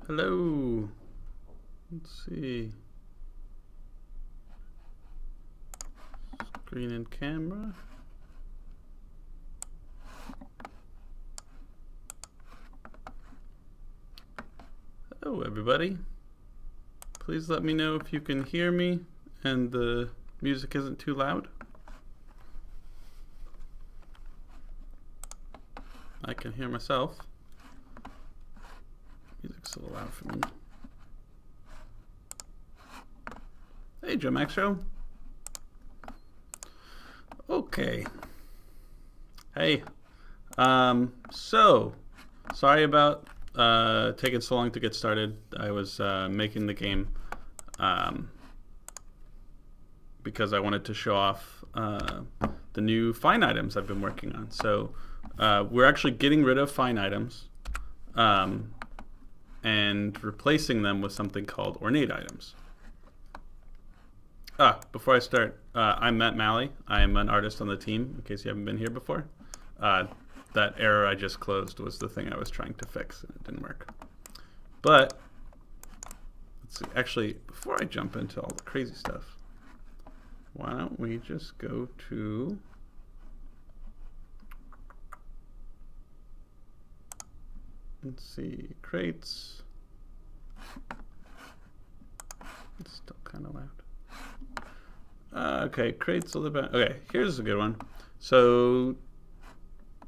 Hello. Let's see. Screen and camera. Hello, everybody. Please let me know if you can hear me and the music isn't too loud. I can hear myself. Music's a little loud for me. Hey, Joe Max Show. Okay. Hey. So, sorry about taking so long to get started. I was making the game because I wanted to show off the new fine items I've been working on. So, we're actually getting rid of fine items and replacing them with something called ornate items. Before I start, I'm Matt Malley. I'm an artist on the team, in case you haven't been here before. That error I just closed was the thing I was trying to fix, and it didn't work. But, let's see. Actually, before I jump into all the crazy stuff, why don't we just go to... Let's see, crates. It's still kind of loud. Okay, crates a little bit. Okay, here's a good one. So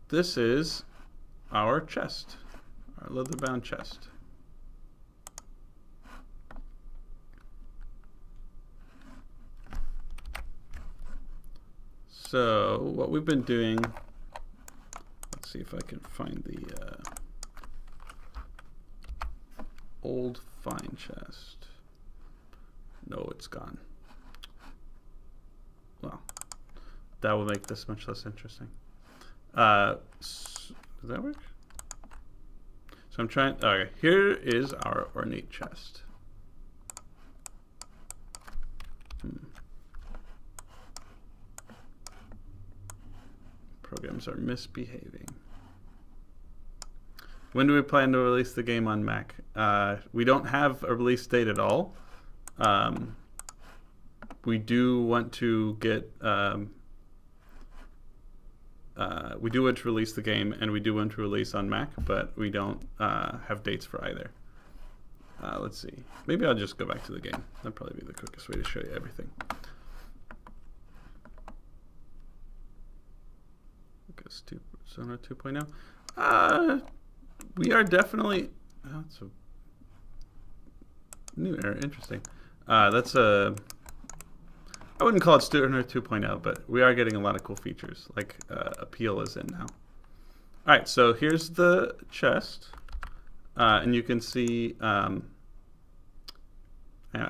this is our chest, our leather-bound chest. So what we've been doing, let's see if I can find the old fine chest. No, it's gone. Well, that will make this much less interesting. Does that work? So I'm trying. Okay, here is our ornate chest. Programs are misbehaving. When do we plan to release the game on Mac? We don't have a release date at all. We do want to get we do want to release the game, and we do want to release on Mac, but we don't have dates for either. Let's see. Maybe I'll just go back to the game. That'd probably be the quickest way to show you everything. Sonar 2.0. We are definitely. Oh, that's a new error. Interesting. That's a. I wouldn't call it Stonehearth 2.0, but we are getting a lot of cool features, like Appeal is in now. All right, so here's the chest, and you can see. I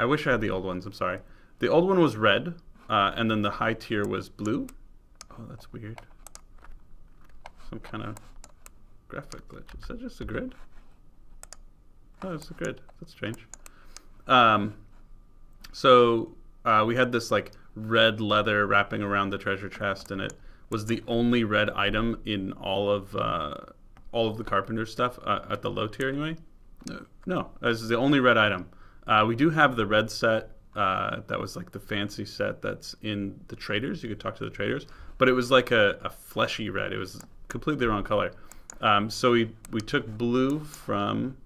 wish I had the old ones. I'm sorry. The old one was red, and then the high tier was blue. Oh, that's weird. Some kind of graphic glitch. Is that just a grid? Oh, it's a grid. That's strange. We had this like red leather wrapping around the treasure chest, and it was the only red item in all of the Carpenter stuff at the low tier anyway. No, this is the only red item. We do have the red set that was like the fancy set that's in the traders. You could talk to the traders, but it was like a fleshy red. It was completely wrong color. So we took blue from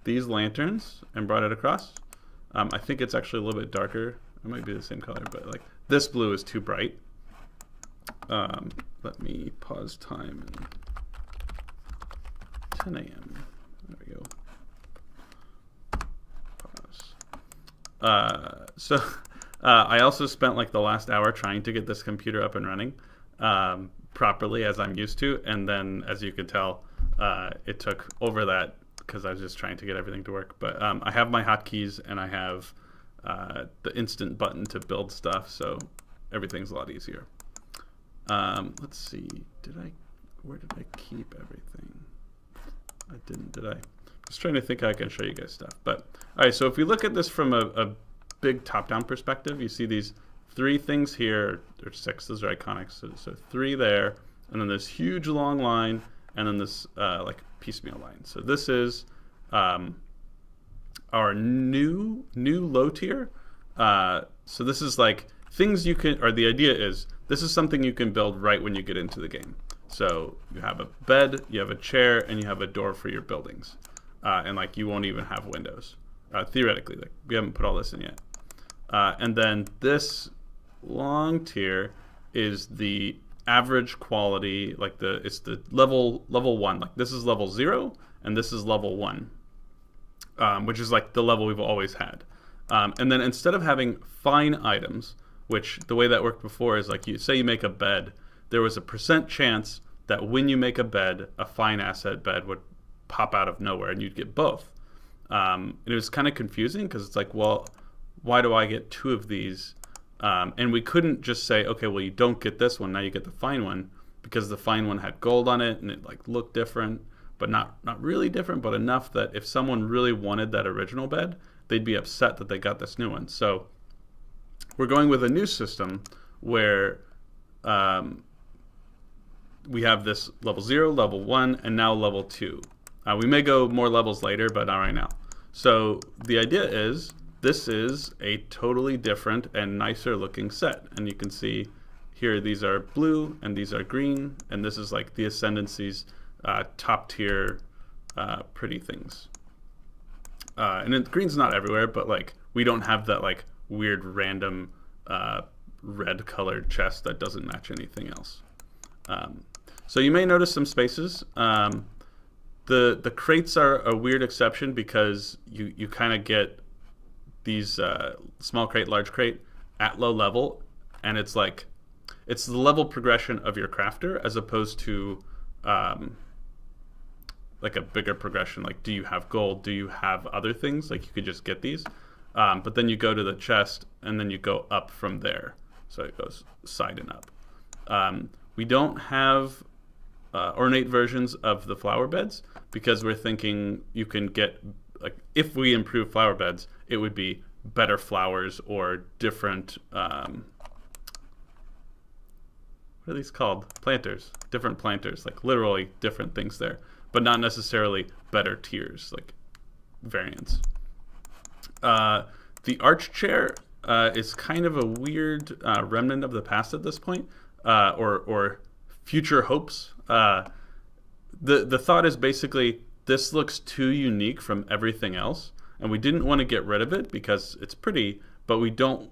these lanterns and brought it across. I think it's actually a little bit darker. It might be the same color, but like this blue is too bright. Let me pause time. 10 a.m. There we go. Pause. I also spent like the last hour trying to get this computer up and running properly as I'm used to, and then as you can tell, it took over that because I was just trying to get everything to work. But I have my hotkeys and I have the instant button to build stuff, so everything's a lot easier. Let's see. Where did I keep everything? I didn't, did I? I was trying to think how I can show you guys stuff. But all right, so if we look at this from a big top-down perspective, you see these three things here, or six. Those are iconic. So three there, and then this huge long line, and then this like piecemeal line. So this is our new low tier. So this is like things you can, or the idea is this is something you can build right when you get into the game. So you have a bed, you have a chair, and you have a door for your buildings. And like you won't even have windows. Theoretically, like we haven't put all this in yet. And then this long tier is the average quality, like it's the level 1. Like this is level 0 and this is level 1, which is like the level we've always had. And then instead of having fine items, which the way that worked before is like you say you make a bed, there was a % chance that when you make a bed, a fine asset bed would pop out of nowhere and you'd get both. And it was kind of confusing because it's like, well, why do I get 2 of these? And we couldn't just say, okay, well, you don't get this one, now you get the fine one, because the fine one had gold on it and it like looked different, but not really different, but enough that if someone really wanted that original bed, they'd be upset that they got this new one. So we're going with a new system where we have this level 0, level 1, and now level 2. We may go more levels later, but not right now. So the idea is this is a totally different and nicer looking set. And you can see here these are blue and these are green. And this is like the Ascendancy's top tier pretty things. And green's not everywhere, but like we don't have that like weird random red colored chest that doesn't match anything else. So you may notice some spaces. The crates are a weird exception because you kind of get these small crate, large crate at low level, and it's like it's the level progression of your crafter as opposed to like a bigger progression. Like, do you have gold? Do you have other things? Like you could just get these, but then you go to the chest and then you go up from there. So it goes side and up. We don't have ornate versions of the flower beds because we're thinking you can get, like, if we improve flower beds, it would be better flowers or different what are these called? Planters. Different planters, like literally different things there, but not necessarily better tiers, like variants. The arch chair is kind of a weird remnant of the past at this point, or future hopes. The thought is basically this looks too unique from everything else, and we didn't want to get rid of it because it's pretty, but we don't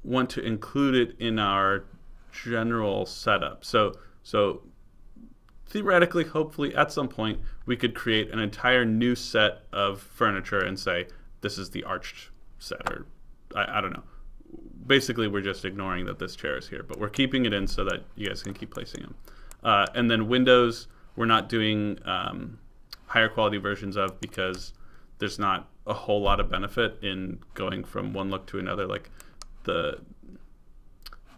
want to include it in our general setup. So theoretically, hopefully, at some point, we could create an entire new set of furniture and say, this is the arched set, or I don't know. Basically, we're just ignoring that this chair is here, but we're keeping it in so that you guys can keep placing them. And then windows, we're not doing higher quality versions of because there's not a whole lot of benefit in going from one look to another. Like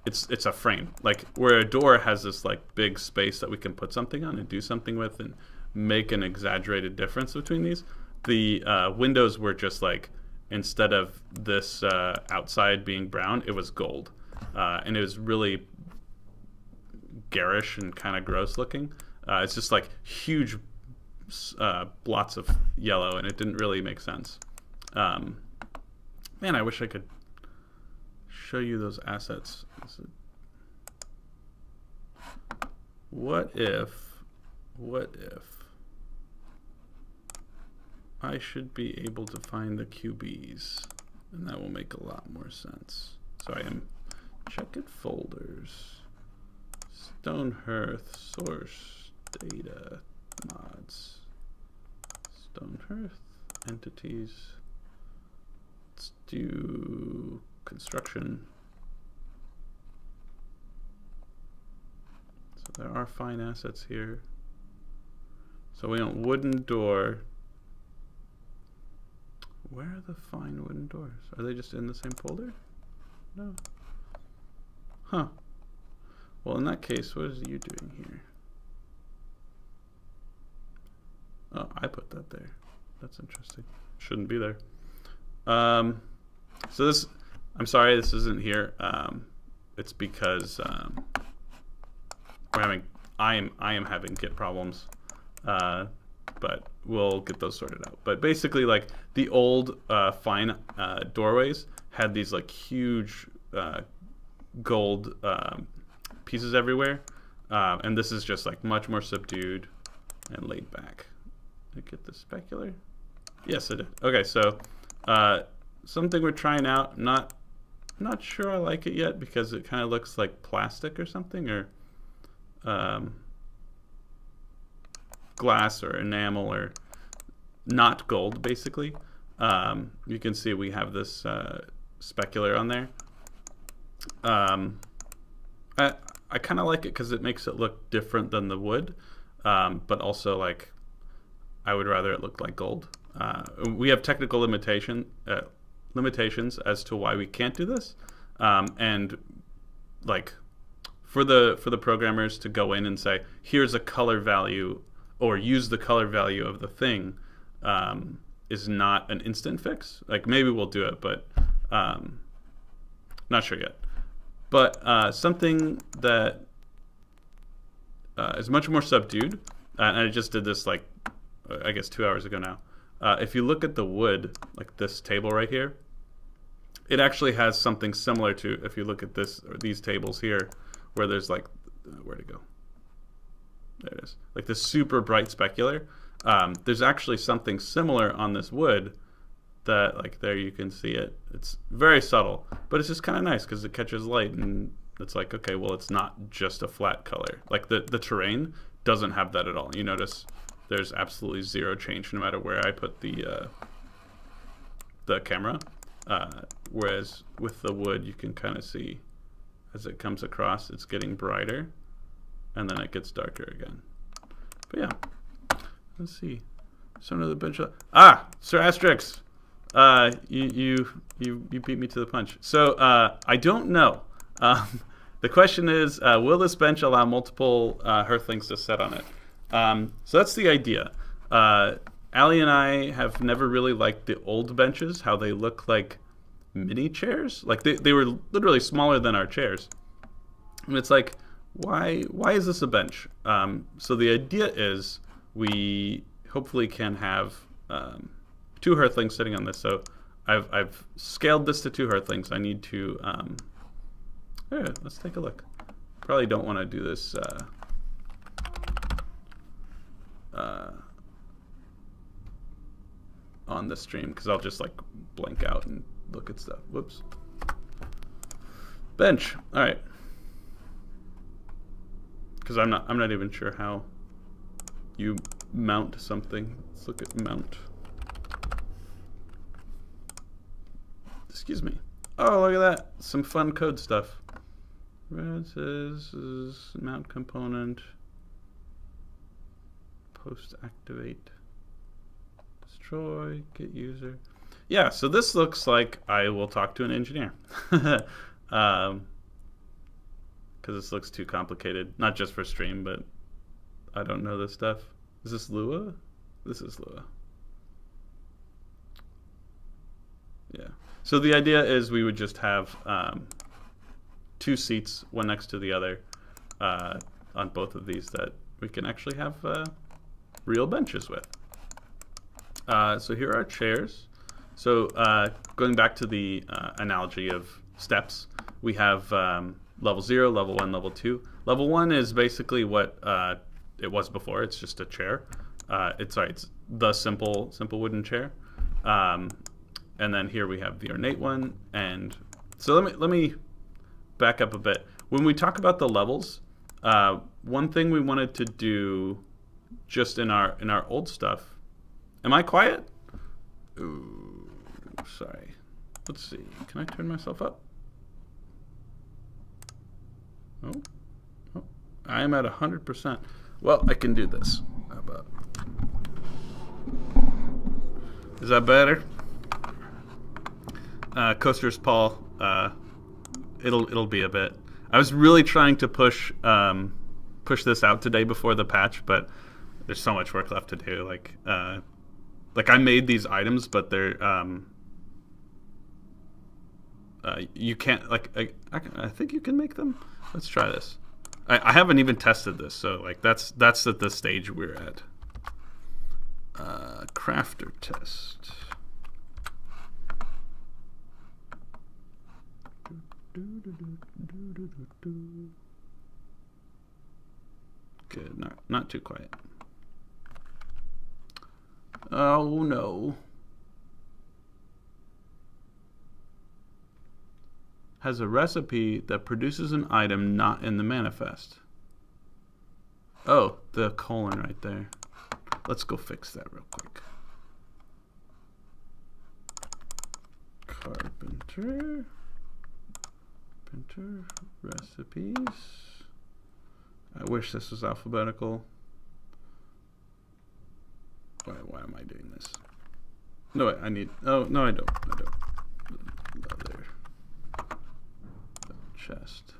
it's a frame. Like where a door has this like big space that we can put something on and do something with and make an exaggerated difference between these. The windows were just like, instead of this outside being brown, it was gold. And it was really garish and kind of gross looking. It's just like huge blots of yellow, and it didn't really make sense. Man, I wish I could show you those assets. What if I should be able to find the QBs, and that will make a lot more sense. So I am check it folders, Stonehearth source data mods, Stonehearth entities. Let's do construction. So there are fine assets here. So we want wooden door. Where are the fine wooden doors? Are they just in the same folder? No. Huh. Well, in that case, what is you doing here? Oh, I put that there. That's interesting. Shouldn't be there. So this, I'm sorry this isn't here. It's because we're having, I am having Git problems. but we'll get those sorted out. But basically, like the old fine doorways had these like huge gold pieces everywhere, and this is just like much more subdued and laid back. Did I get the specular? Yes, I did. Okay, so something we're trying out. Not sure I like it yet because it kind of looks like plastic or something, or glass or enamel, or not gold, basically. You can see we have this specular on there. I kind of like it because it makes it look different than the wood, but also like I would rather it look like gold. We have technical limitations as to why we can't do this, and like for the programmers to go in and say here's a color value or use the color value of the thing is not an instant fix. Like maybe we'll do it, but not sure yet. But something that is much more subdued, and I just did this like I guess 2 hours ago now. If you look at the wood, like this table right here, it actually has something similar to if you look at this or these tables here, where there's like where'd it go? There it is. Like this super bright specular. There's actually something similar on this wood that, like there you can see it. It's very subtle, but it's just kind of nice because it catches light, and it's like, okay, well, it's not just a flat color. Like the terrain doesn't have that at all. You notice there's absolutely zero change no matter where I put the camera. Whereas with the wood, you can kind of see as it comes across, it's getting brighter, and then it gets darker again. But yeah, let's see. Some of the bench. Sir Asterix, you beat me to the punch. So I don't know. The question is, will this bench allow multiple Hearthlings to set on it? So that's the idea. Ali and I have never really liked the old benches, how they look like mini chairs. Like they were literally smaller than our chairs. And it's like, why is this a bench? So the idea is we hopefully can have 2 Hearthlings sitting on this. So I've scaled this to 2 Hearthlings. I need to, let's take a look. Probably don't want to do this on the stream because I'll just like blank out and look at stuff. Whoops. Bench. All right. Because I'm not even sure how you mount something. Let's look at mount. Excuse me. Oh, look at that. Some fun code stuff. This is mount component. Post activate. Destroy. Get user. Yeah, so this looks like I will talk to an engineer. Because this looks too complicated. Not just for stream, but I don't know this stuff. Is this Lua? This is Lua. Yeah. So the idea is we would just have 2 seats, one next to the other, on both of these that we can actually have real benches with. So here are chairs. So going back to the analogy of steps, we have level 0, level 1, level 2. Level 1 is basically what it was before. It's just a chair. It's the simple wooden chair. And then here we have the ornate one. And so let me back up a bit. When we talk about the levels, one thing we wanted to do just in our old stuff. Am I quiet? Ooh, sorry. Let's see. Can I turn myself up? Oh, I am at 100%. Well, I can do this. How about? Is that better? Coasters Paul. It'll be a bit. I was really trying to push this out today before the patch, but there's so much work left to do. Like I made these items, but they're you can't I think you can make them. Let's try this. I haven't even tested this, so like that's at the stage we're at. Crafter test. Good, not too quiet. Oh no. Has a recipe that produces an item not in the manifest. Oh, the colon right there. Let's go fix that real quick. Carpenter recipes. I wish this was alphabetical. Why am I doing this? No, wait, I need. Oh no, I don't. There. Chest.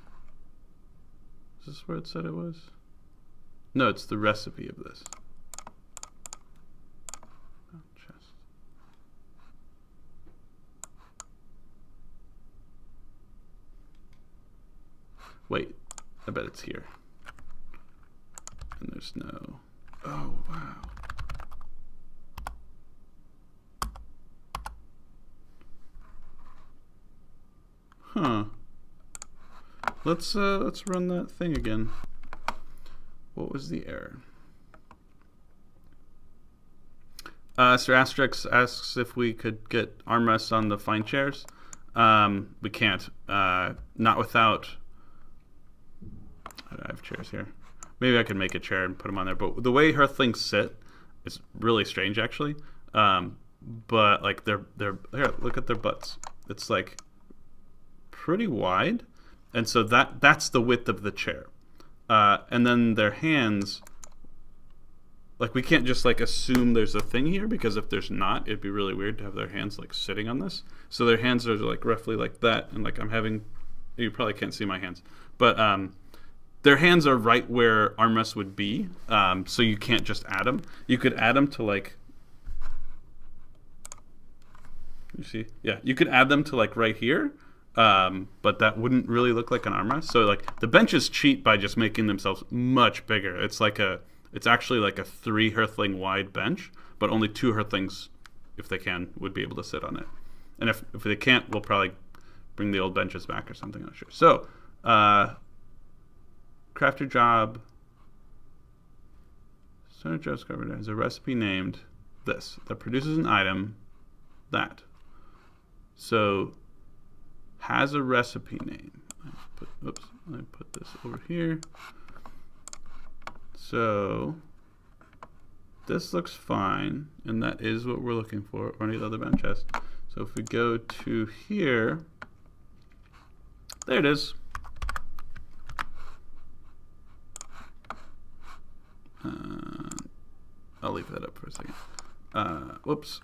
Is this where it said it was? No, it's the recipe of this. Oh, chest. Wait, I bet it's here. And there's no. Oh wow. Huh. Let's run that thing again. What was the error? Sir Asterix asks if we could get armrests on the fine chairs. We can't. Not without. I have chairs here. Maybe I could make a chair and put them on there. But the way her things sit is really strange, actually. But like they're here. Look at their butts. It's like pretty wide, and so that's the width of the chair. And then their hands, like we can't just like assume there's a thing here, because if there's not, it'd be really weird to have their hands like sitting on this. So their hands are like roughly like that, and like I'm having, you probably can't see my hands, but their hands are right where armrests would be, so you can't just add them. You could add them to like, you see, yeah, you could add them to like right here. But that wouldn't really look like an armrest. So like the benches cheat by just making themselves much bigger. It's actually like a 3 Hearthling wide bench, but only 2 Hearthlings, if they can, would be able to sit on it. And if they can't, we'll probably bring the old benches back or something. I'm not sure. So, crafter job. Stonehearth Dev's Carpenter has a recipe named this that produces an item that. So. Has a recipe name. Let me put this over here. So this looks fine, and that is what we're looking for, or any other bench chest. So if we go to here, there it is. I'll leave that up for a second. Whoops.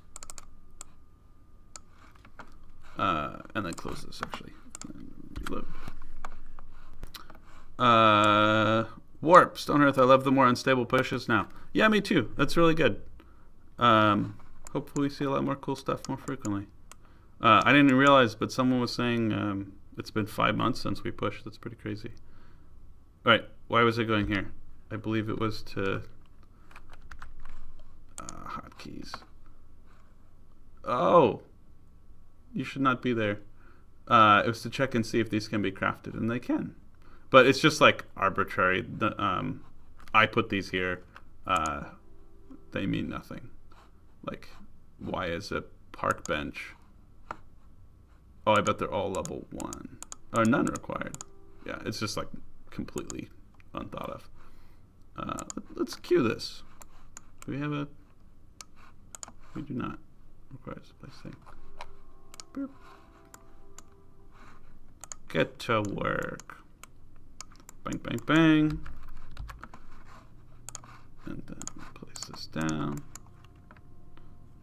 And then close this actually. Reload. Warp, Stonehearth, I love the more unstable pushes now. Yeah, me too. That's really good. Hopefully we see a lot more cool stuff more frequently. I didn't realize, but someone was saying it's been 5 months since we pushed. That's pretty crazy. All right, why was it going here? I believe it was to hotkeys. Oh. You should not be there. It was to check and see if these can be crafted, and they can. But it's just like arbitrary. I put these here. They mean nothing. Like, why is a park bench? Oh, I bet they're all level 1. Or none required. Yeah, it's just like completely unthought of. Let's queue this. Do we have a... We do not. Requires a place thing. Boop. Get to work. Bang, bang, bang. And then place this down.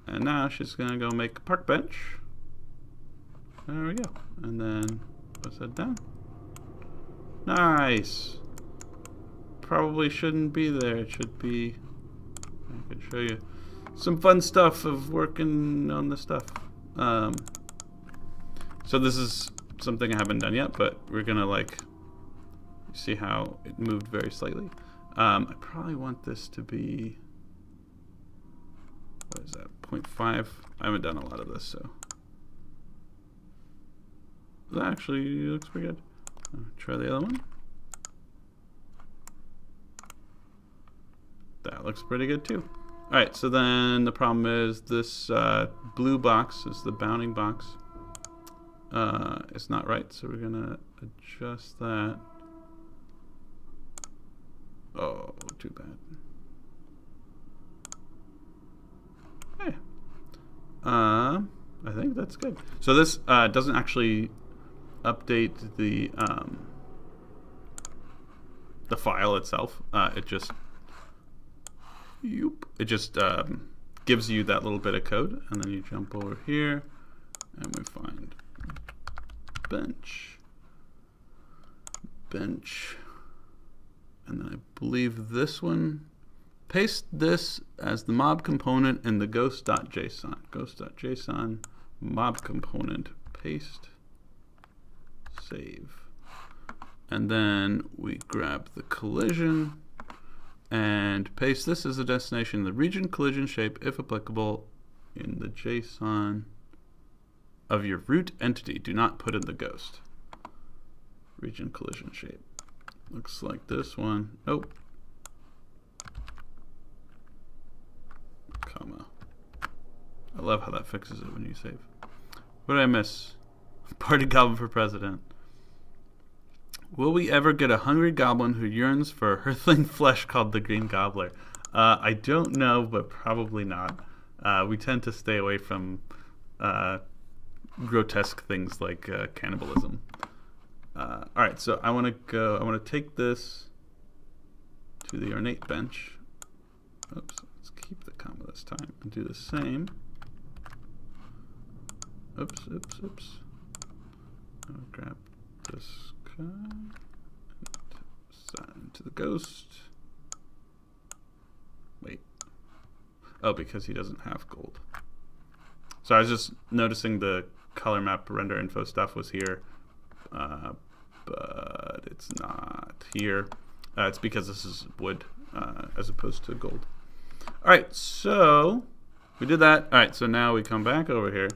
And now she's going to go make a park bench. There we go. And then put that down. Nice. Probably shouldn't be there. It should be... I can show you some fun stuff of working on this stuff. So this is something I haven't done yet, but we're gonna like see how it moved very slightly. I probably want this to be what is that, 0.5? I haven't done a lot of this, so. That actually looks pretty good. Try the other one. That looks pretty good too. Alright, so then the problem is this blue box is the bounding box. It's not right, so we're gonna adjust that. Oh, too bad. Hey. I think that's good. So this doesn't actually update the file itself. It just gives you that little bit of code, and then you jump over here, and we find bench, and then I believe this one. Paste this as the mob component in the ghost.json. Ghost.json mob component, paste, save. And then we grab the collision and paste this as a destination, the region collision shape, if applicable, in the JSON of your root entity. Do not put in the ghost. Region collision shape. Looks like this one. Nope. Comma. I love how that fixes it when you save. What did I miss? Party goblin for president. Will we ever get a hungry goblin who yearns for hurtling flesh called the Green Gobbler? I don't know, but probably not. We tend to stay away from grotesque things like cannibalism. Alright, so I want to take this to the ornate bench. Oops, let's keep the comma this time and do the same. Oops. I'll grab this guy, sign to the ghost. Wait. Oh, because he doesn't have gold. So I was just noticing the color map render info stuff was here, but it's not here. It's because this is wood as opposed to gold. All right, so we did that. All right, so now we come back over here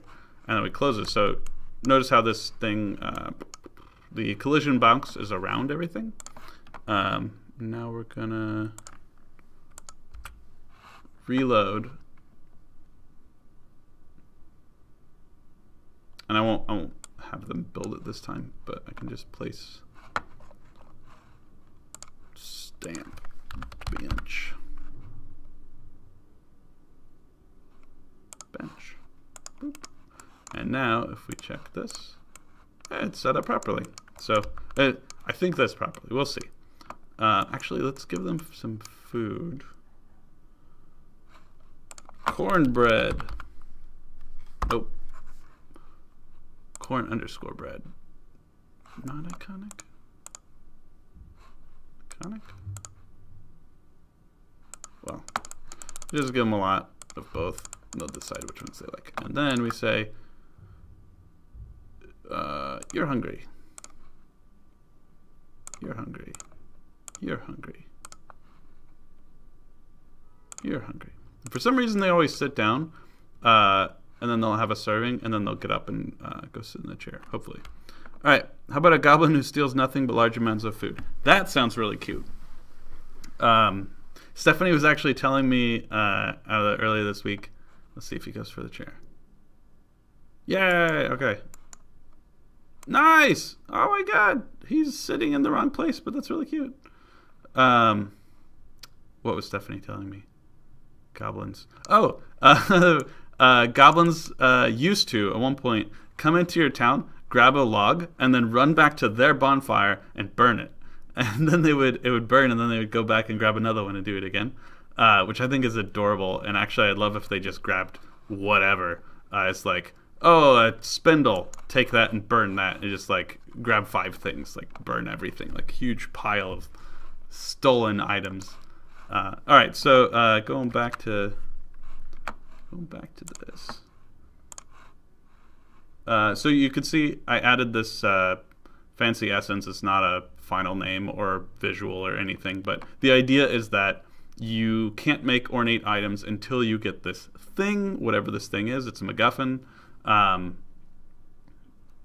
and then we close it. So notice how this thing, the collision box is around everything. Now we're gonna reload, and I won't have them build it this time, but I can just place stamp bench. Boop. And now if we check this, it's set up properly. So I think that's properly. We'll see. Actually, let's give them some food. Cornbread. Nope. Corn_bread. Not iconic. Iconic? Well, just give them a lot of both. They'll decide which ones they like. And then we say, you're hungry. You're hungry. You're hungry. You're hungry. For some reason, they always sit down, and then they'll have a serving, and then they'll get up and go sit in the chair, hopefully. All right, how about a goblin who steals nothing but large amounts of food? That sounds really cute. Stephanie was actually telling me earlier this week. Let's see if he goes for the chair. Yay! Okay. Nice! Oh my god! He's sitting in the wrong place, but that's really cute. What was Stephanie telling me? Goblins. Oh! Goblins used to, at one point, come into your town, grab a log, and then run back to their bonfire and burn it. And then it would burn, and then they would go back and grab another one and do it again. Which I think is adorable. And actually, I'd love if they just grabbed whatever. It's like, oh, a spindle, take that and burn that. And just like grab 5 things, like burn everything, like huge pile of stolen items. All right, so going back to this. So you could see I added this fancy essence. It's not a final name or visual or anything, but the idea is that you can't make ornate items until you get this thing, whatever this thing is. It's a MacGuffin.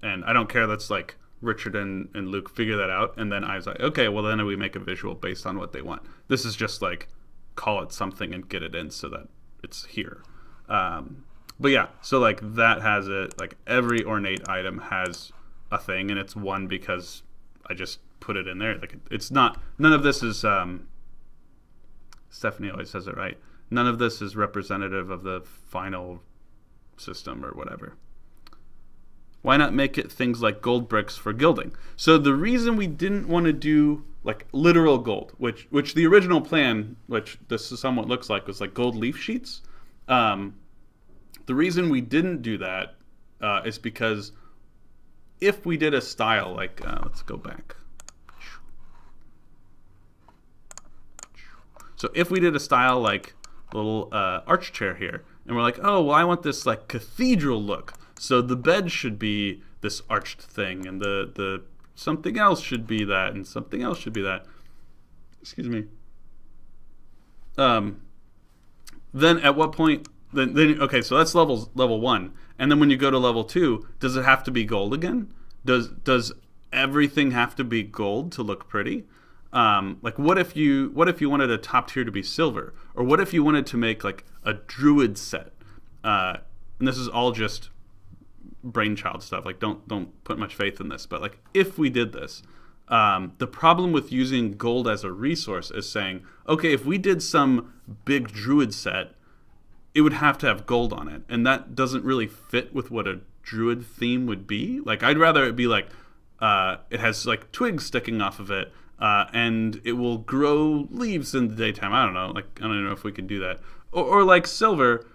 And I don't care. That's like Richard and Luke figure that out. And then I was like, okay, well, then we make a visual based on what they want. This is just like call it something and get it in so that it's here. But yeah, so like that has it. Like every ornate item has a thing, and it's one because I just put it in there. Like it's not. None of this is. Stephanie always says it right. None of this is representative of the final system or whatever. Why not make it things like gold bricks for gilding? So the reason we didn't want to do like literal gold, which the original plan, which this somewhat looks like, was like gold leaf sheets. The reason we didn't do that is because if we did a style like, let's go back. So if we did a style like little arch chair here, and we're like, oh, well, I want this like cathedral look. So the bed should be this arched thing, and the something else should be that, and something else should be that. Excuse me. Then at what point? Then okay, so that's level 1, and then when you go to level 2, does it have to be gold again? Does everything have to be gold to look pretty? Like what if you wanted a top tier to be silver, or what if you wanted to make like a druid set? And this is all just brainchild stuff. Like don't put much faith in this, but like if we did this, the problem with using gold as a resource is saying, okay, if we did some big druid set, it would have to have gold on it, and that doesn't really fit with what a druid theme would be. Like I'd rather it be like it has like twigs sticking off of it, and it will grow leaves in the daytime. I don't know. Like I don't know if we could do that, or like silver.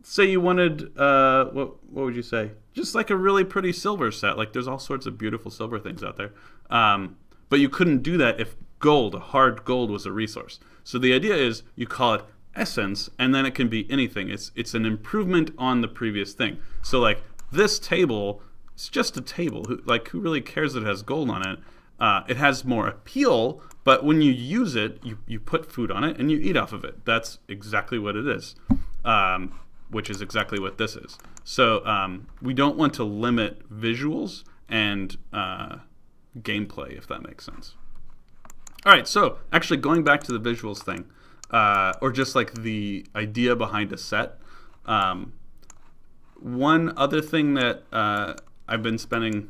Say you wanted, what would you say? Just like a really pretty silver set. Like there's all sorts of beautiful silver things out there. But you couldn't do that if gold, hard gold, was a resource. So the idea is you call it essence, and then it can be anything. It's an improvement on the previous thing. So like this table, it's just a table. Who really cares that it has gold on it? It has more appeal, but when you use it, you put food on it and you eat off of it. That's exactly what it is. Which is exactly what this is. So we don't want to limit visuals and gameplay, if that makes sense. All right, so actually going back to the visuals thing, or just like the idea behind a set, one other thing that I've been spending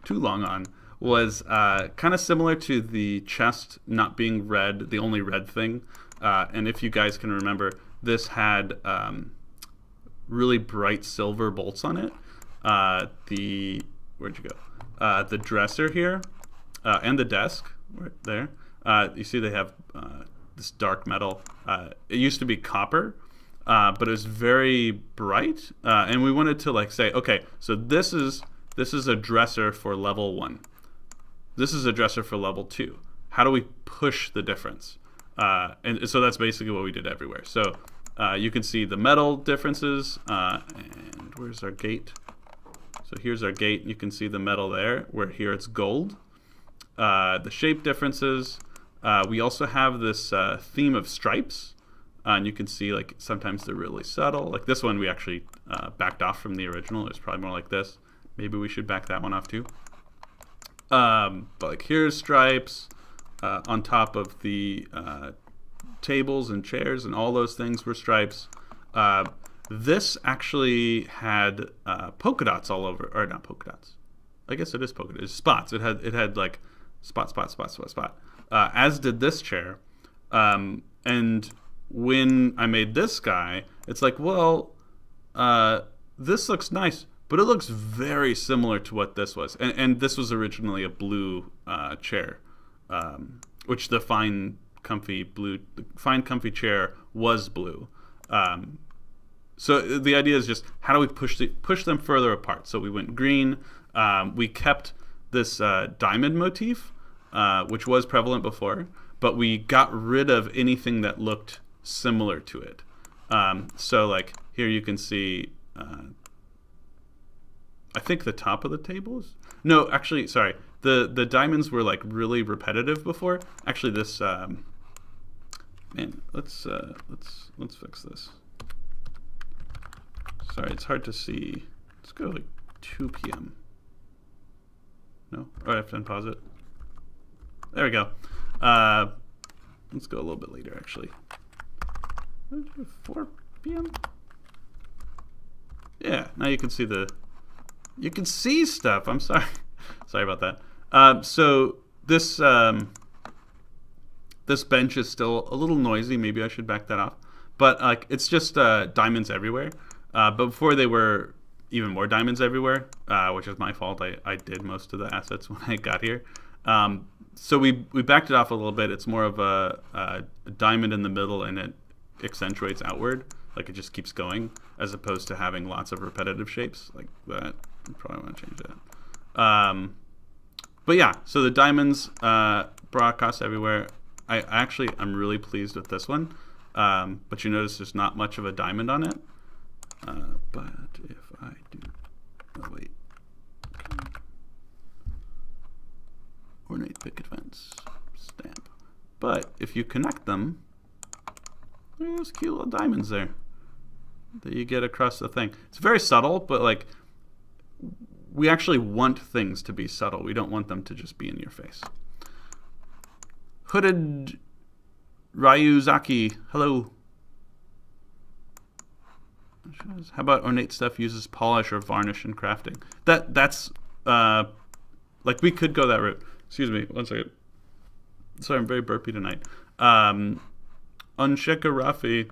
too long on was kind of similar to the chest not being red, the only red thing. And if you guys can remember, this had really bright silver bolts on it. Where'd you go? The dresser here and the desk right there. You see they have this dark metal. It used to be copper, but it was very bright. And we wanted to like say, okay, so this is a dresser for level 1. This is a dresser for level 2. How do we push the difference? And so that's basically what we did everywhere. So you can see the metal differences, and where's our gate? So here's our gate. You can see the metal there, where here it's gold. The shape differences. We also have this theme of stripes, and you can see like sometimes they're really subtle. Like this one we actually backed off from the original. It's probably more like this. Maybe we should back that one off too. But like here's stripes on top of the tables and chairs, and all those things were stripes. This actually had polka dots all over, or not polka dots. I guess it is polka dots. It's spots. It had like spot. As did this chair. And when I made this guy, it's like, well, this looks nice, but it looks very similar to what this was. And this was originally a blue chair, which the fine comfy chair was blue. So the idea is just how do we push them further apart? So we went green. We kept this diamond motif, which was prevalent before, but we got rid of anything that looked similar to it. So like here you can see, I think the top of the table is... No, actually, sorry. The diamonds were like really repetitive before. Actually, this... man, let's fix this. Sorry, it's hard to see. Let's go like 2 p.m. No? Oh, I have to unpause it. There we go. Let's go a little bit later, actually. 4 p.m.? Yeah, now you can see you can see stuff. I'm sorry. Sorry about that. So this this bench is still a little noisy. Maybe I should back that off. But it's just diamonds everywhere. But before they were even more diamonds everywhere, which is my fault. I did most of the assets when I got here. So we backed it off a little bit. It's more of a diamond in the middle, and it accentuates outward. Like it just keeps going, as opposed to having lots of repetitive shapes like that. I probably want to change that. But yeah, so the diamonds brought costs everywhere. I'm really pleased with this one. But you notice there's not much of a diamond on it. But if I do, oh wait, ornate picket fence stamp. But if you connect them, there's cute little diamonds there that you get across the thing. It's very subtle, but like we actually want things to be subtle. We don't want them to just be in your face. Hooded Ryuzaki, hello. How about ornate stuff uses polish or varnish in crafting? That's like we could go that route. Excuse me, one second. Sorry, I'm very burpy tonight. Unshekarafi,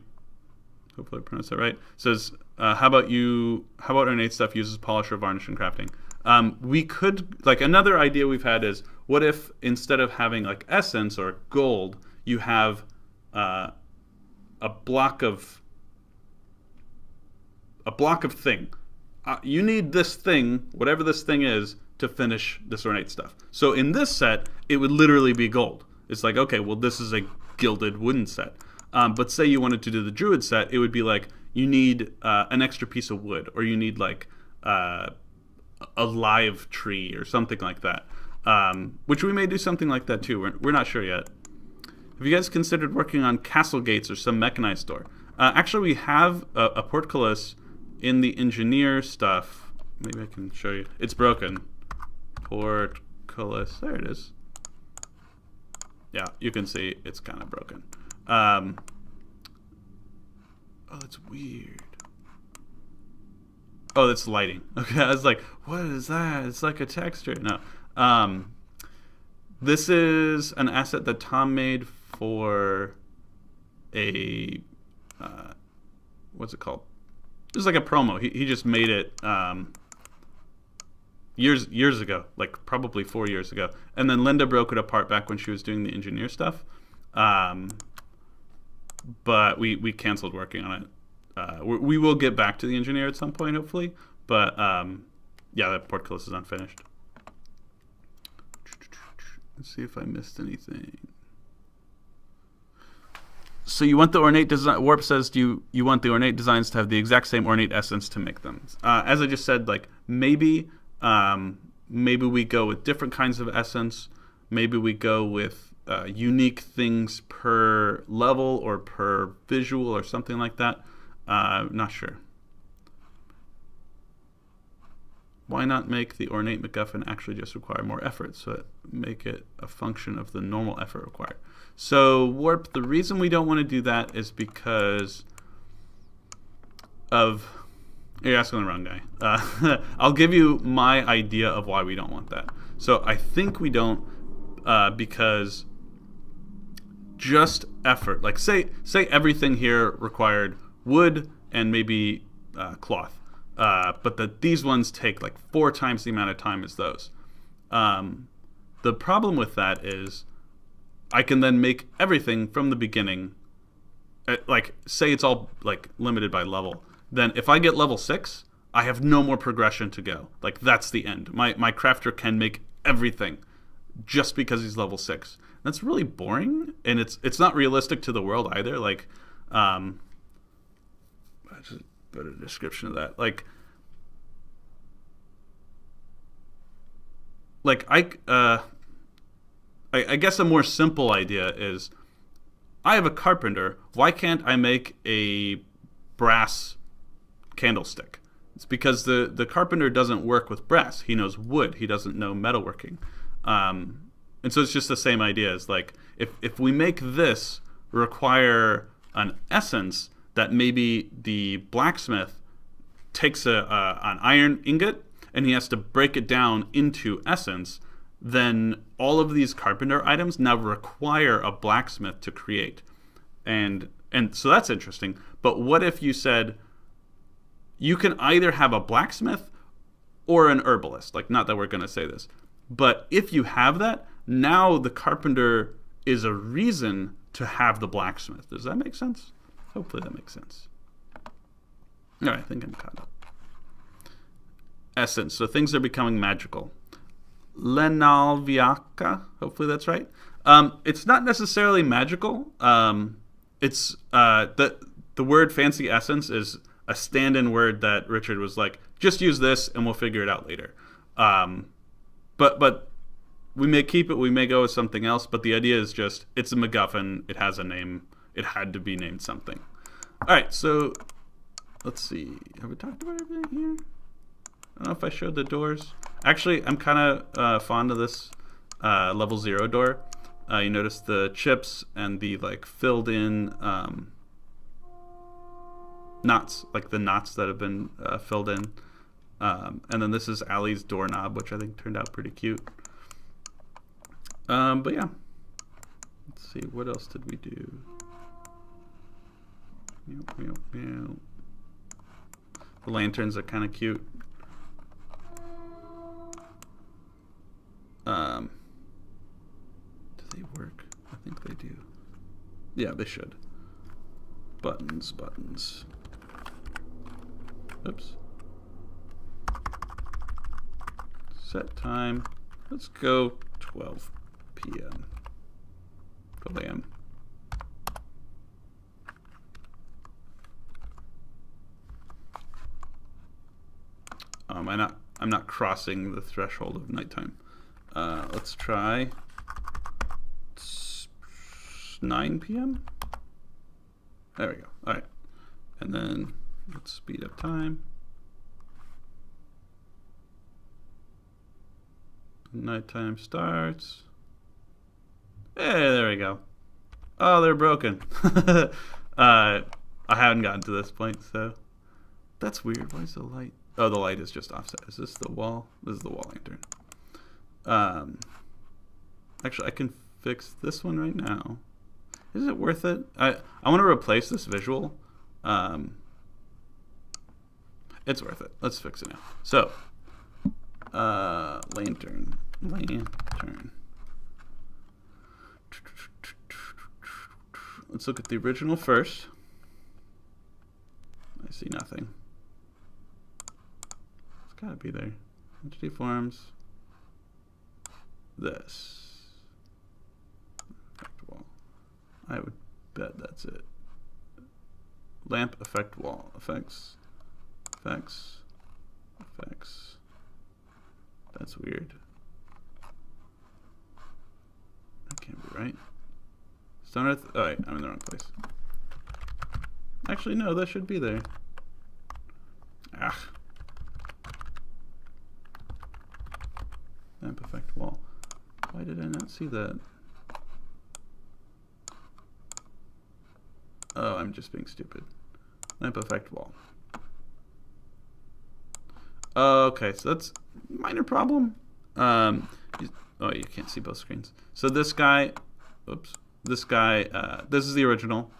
hopefully I pronounced that right, says, how about ornate stuff uses polish or varnish in crafting? We could, like another idea we've had is, what if instead of having like essence or gold, you have a block of thing. You need this thing, whatever this thing is, to finish this ornate stuff. So in this set, it would literally be gold. It's like, okay, well, this is a gilded wooden set. But say you wanted to do the druid set, it would be like you need an extra piece of wood, or you need like a live tree or something like that. Which we may do something like that too. We're not sure yet. Have you guys considered working on castle gates or some mechanized store? Actually, we have a portcullis in the engineer stuff. Maybe I can show you. It's broken. Portcullis. There it is. Yeah, you can see it's kind of broken. Oh, that's weird. Oh, that's lighting. Okay, I was like, what is that? It's like a texture. No. This is an asset that Tom made for a what's it called? It's like a promo. He just made it years ago, like probably 4 years ago. And then Linda broke it apart back when she was doing the engineer stuff. But we canceled working on it. We will get back to the engineer at some point, hopefully. But yeah, that portcullis is unfinished. Let's see if I missed anything. So you want the ornate design? Warp says, do you want the ornate designs to have the exact same ornate essence to make them? As I just said, like maybe we go with different kinds of essence. Maybe we go with unique things per level or per visual or something like that. Not sure. Why not make the ornate MacGuffin actually just require more effort, so make it a function of the normal effort required? So Warp, the reason we don't want to do that is because of, you're asking the wrong guy. I'll give you my idea of why we don't want that. So I think we don't because just effort. Like say everything here required wood and maybe cloth, but these ones take like 4 times the amount of time as those. The problem with that is I can then make everything from the beginning. Like say it's all like limited by level. Then if I get level 6, I have no more progression to go. Like that's the end. My crafter can make everything just because he's level 6. That's really boring, and it's not realistic to the world either. Like I just put a description of that. Like I guess a more simple idea is I have a carpenter. Why can't I make a brass candlestick. It's because the carpenter doesn't work with brass. He knows wood. He doesn't know metalworking. And so it's just the same idea. It's like if we make this require an essence that maybe the blacksmith takes an iron ingot and he has to break it down into essence, then all of these carpenter items now require a blacksmith to create. And so that's interesting. But what if you said you can either have a blacksmith or an herbalist? Like, not that we're going to say this, but if you have that, now the carpenter is a reason to have the blacksmith. Does that make sense? Hopefully that makes sense. All right, I think I'm caught up. Essence. So things are becoming magical. Lenalviaka. Hopefully that's right. It's not necessarily magical. It's the word fancy essence is a stand-in word that Richard was like, just use this and we'll figure it out later. But we may keep it, we may go with something else, but the idea is just, it's a MacGuffin, it has a name, it had to be named something. All right, so let's see. Have we talked about everything here? I don't know if I showed the doors. Actually, I'm kind of fond of this level 0 door. You notice the chips and the like filled in knots, like the knots that have been filled in. And then this is Allie's doorknob, which I think turned out pretty cute. But yeah, let's see, what else did we do? The lanterns are kind of cute. Do they work? I think they do. Yeah, they should. Buttons. Oops. Set time. Let's go 12 p.m. 12 a.m. I'm not crossing the threshold of nighttime. Let's try 9 p.m. There we go. All right, and then let's speed up time. Nighttime starts. Hey, there we go. Oh, they're broken. I haven't gotten to this point, so that's weird. Why is the light? Oh, the light is just offset. Is this the wall? This is the wall lantern. Actually, I can fix this one right now. Is it worth it? I want to replace this visual. It's worth it. Let's fix it now. So, lantern. Let's look at the original first. I see nothing. It's gotta be there. Entity forms. This. Effect wall. I would bet that's it. Lamp effect wall. Effects. That's weird. That can't be right. Stonehearth. Oh, wait, I'm in the wrong place. Actually, no, that should be there. Lamp effect wall. Why did I not see that? Oh, I'm just being stupid. Lamp effect wall. Okay, so that's a minor problem. Oh, you can't see both screens. So this guy, oops, this is the original.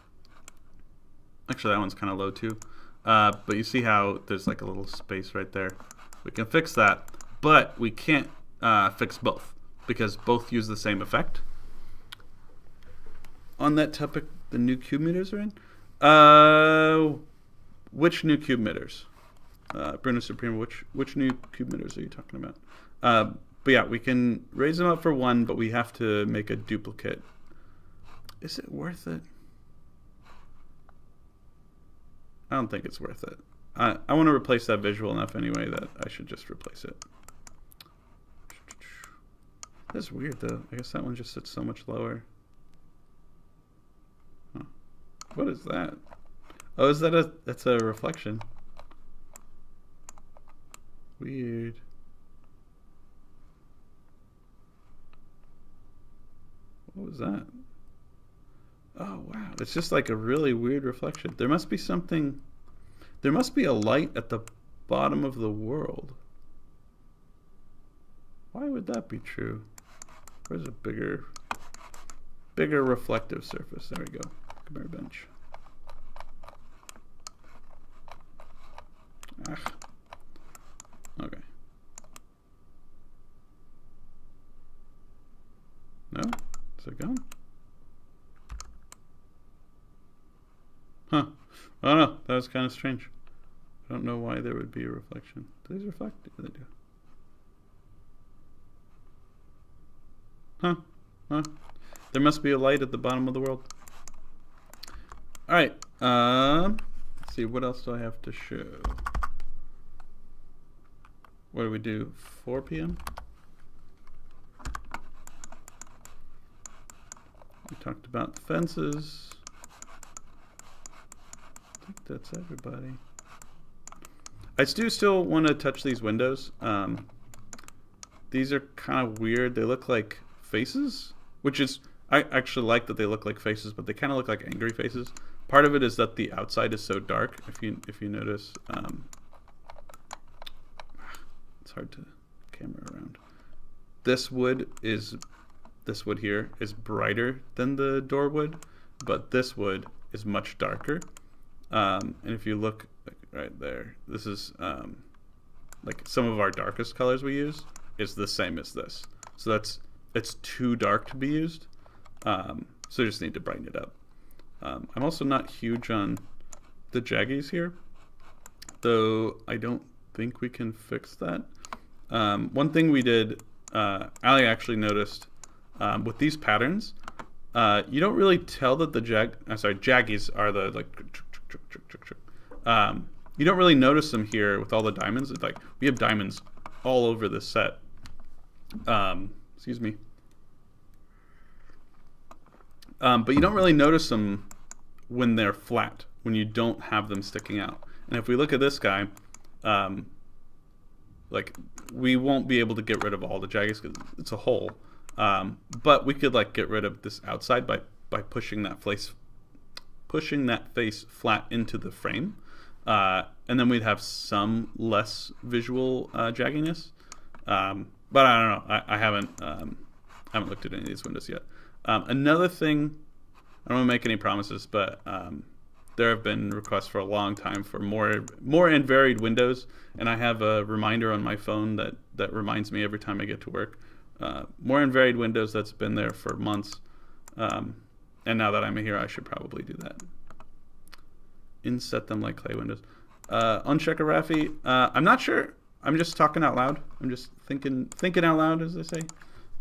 Actually, that one's kind of low too. But you see how there's like a little space right there. We can fix that, but we can't fix both because both use the same effect. On that topic, the new cube meters are in. Which new cube meters? Bruno Supreme, which new cube meters are you talking about? But yeah, we can raise them up for 1, but we have to make a duplicate. Is it worth it? I don't think it's worth it. I want to replace that visual enough anyway that I should just replace it. That's weird though. I guess that one just sits so much lower. Huh. What is that? Oh, is that that's a reflection? Weird. What was that? Oh, wow. It's just like a really weird reflection. There must be something... There must be a light at the bottom of the world. Why would that be true? Where's a bigger reflective surface? There we go. Come here, bench. Ah. Okay. No? Is it gone? Huh. I don't know. That was kind of strange. I don't know why there would be a reflection. Do these reflect? Yeah, they do. Huh. Huh. There must be a light at the bottom of the world. Alright. Let's see. What else do I have to show? What do we do? 4 p.m.? We talked about the fences. I think that's everybody. I do still want to touch these windows. These are kind of weird. They look like faces, which is, I actually like that they look like faces, but they kind of look like angry faces. Part of it is that the outside is so dark. If you notice, it's hard to camera around. This wood here is brighter than the door wood, but this wood is much darker. And if you look right there, this is like some of our darkest colors we use is the same as this. So it's too dark to be used. So you just need to brighten it up. I'm also not huge on the jaggies here, though I don't think we can fix that. One thing we did, Ali actually noticed with these patterns, you don't really tell that the jaggies are the like. You don't really notice them here with all the diamonds. It's like we have diamonds all over this set. Excuse me. But you don't really notice them when they're flat, when you don't have them sticking out. And if we look at this guy, like we won't be able to get rid of all the jaggies because it's a hole. But we could like get rid of this outside by pushing that face flat into the frame, and then we'd have some less visual jagginess. But I don't know. I haven't looked at any of these windows yet. Another thing, I don't want to make any promises, but there have been requests for a long time for more and varied windows, and I have a reminder on my phone that reminds me every time I get to work. More and varied windows, that's been there for months. And now that I'm here, I should probably do that. Inset them like clay windows. Uncheck a Raffi. I'm not sure. I'm just talking out loud. I'm just thinking out loud, as they say.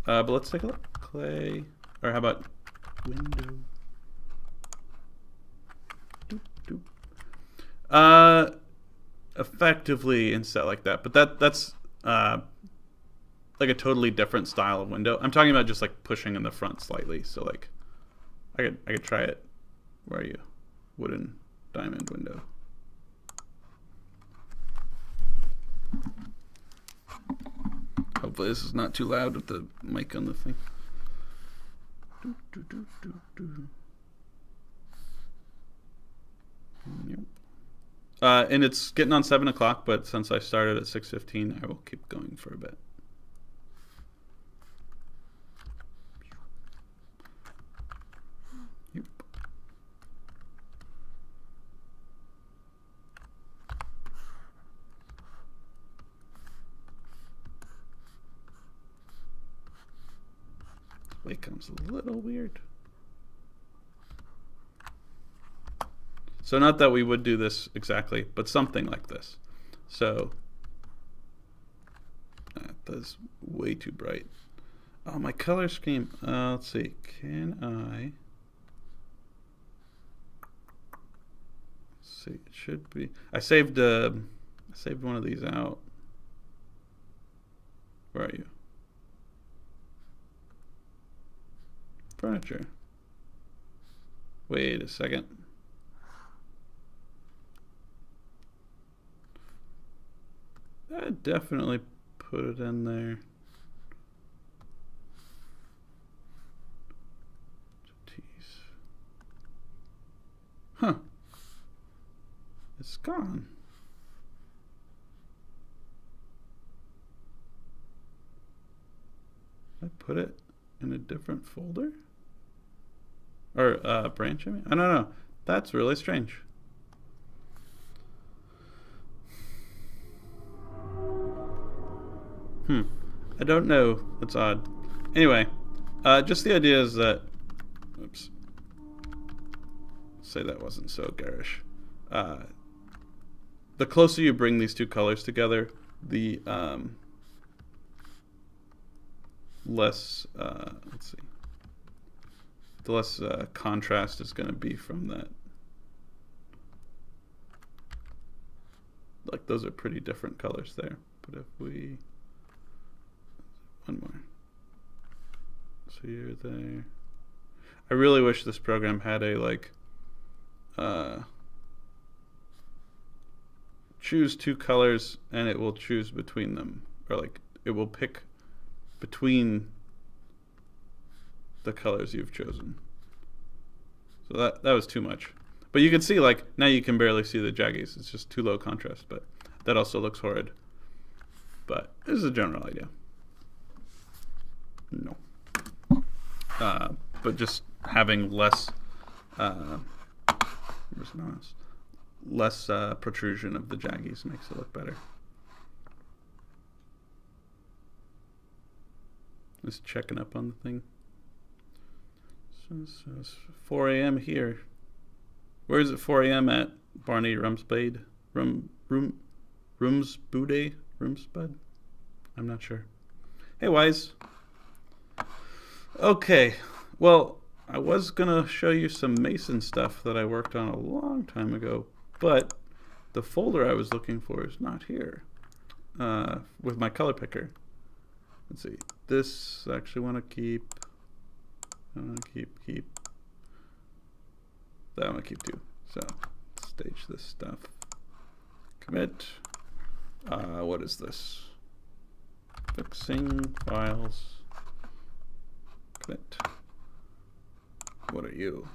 But let's take a look. Clay. Or how about window? Doop, doop. Effectively inset like that. But that's like a totally different style of window. I'm talking about just like pushing in the front slightly. So like I could try it. Where are you? Wooden diamond window. Hopefully this is not too loud with the mic on the thing. And it's getting on 7 o'clock, but since I started at 6:15, I will keep going for a bit. It comes a little weird. So not that we would do this exactly, but something like this. So that's way too bright. Oh, my color scheme. Let's see. Can I? Let's see. It should be. I saved one of these out. Where are you? Furniture. Wait a second. That definitely put it in there. Huh. It's gone. I put it in a different folder? Or branch, I mean? I don't know. That's really strange. I don't know. That's odd. Anyway, just the idea is that... Oops. Say that wasn't so garish. The closer you bring these two colors together, the less, let's see, the less contrast is going to be from that. Like, those are pretty different colors there. But if we, one more. So you're there. I really wish this program had a, like, choose two colors and it will choose between them, or like it will pick between the colors you've chosen. So that was too much. But you can see, like, now you can barely see the jaggies. It's just too low contrast, but that also looks horrid. But this is a general idea. No. But just having less less protrusion of the jaggies makes it look better. Just checking up on the thing. So it's 4 a.m. here. Where is it 4 a.m. at? Barney Rumspade? Rumsbude? Rumspud? I'm not sure. Hey, Wise. Okay. Well, I was going to show you some Mason stuff that I worked on a long time ago, but the folder I was looking for is not here with my color picker. Let's see. This I actually want to keep. I want to keep. That I want to keep too. So stage this stuff. Commit. What is this? Fixing files. Commit. What are you?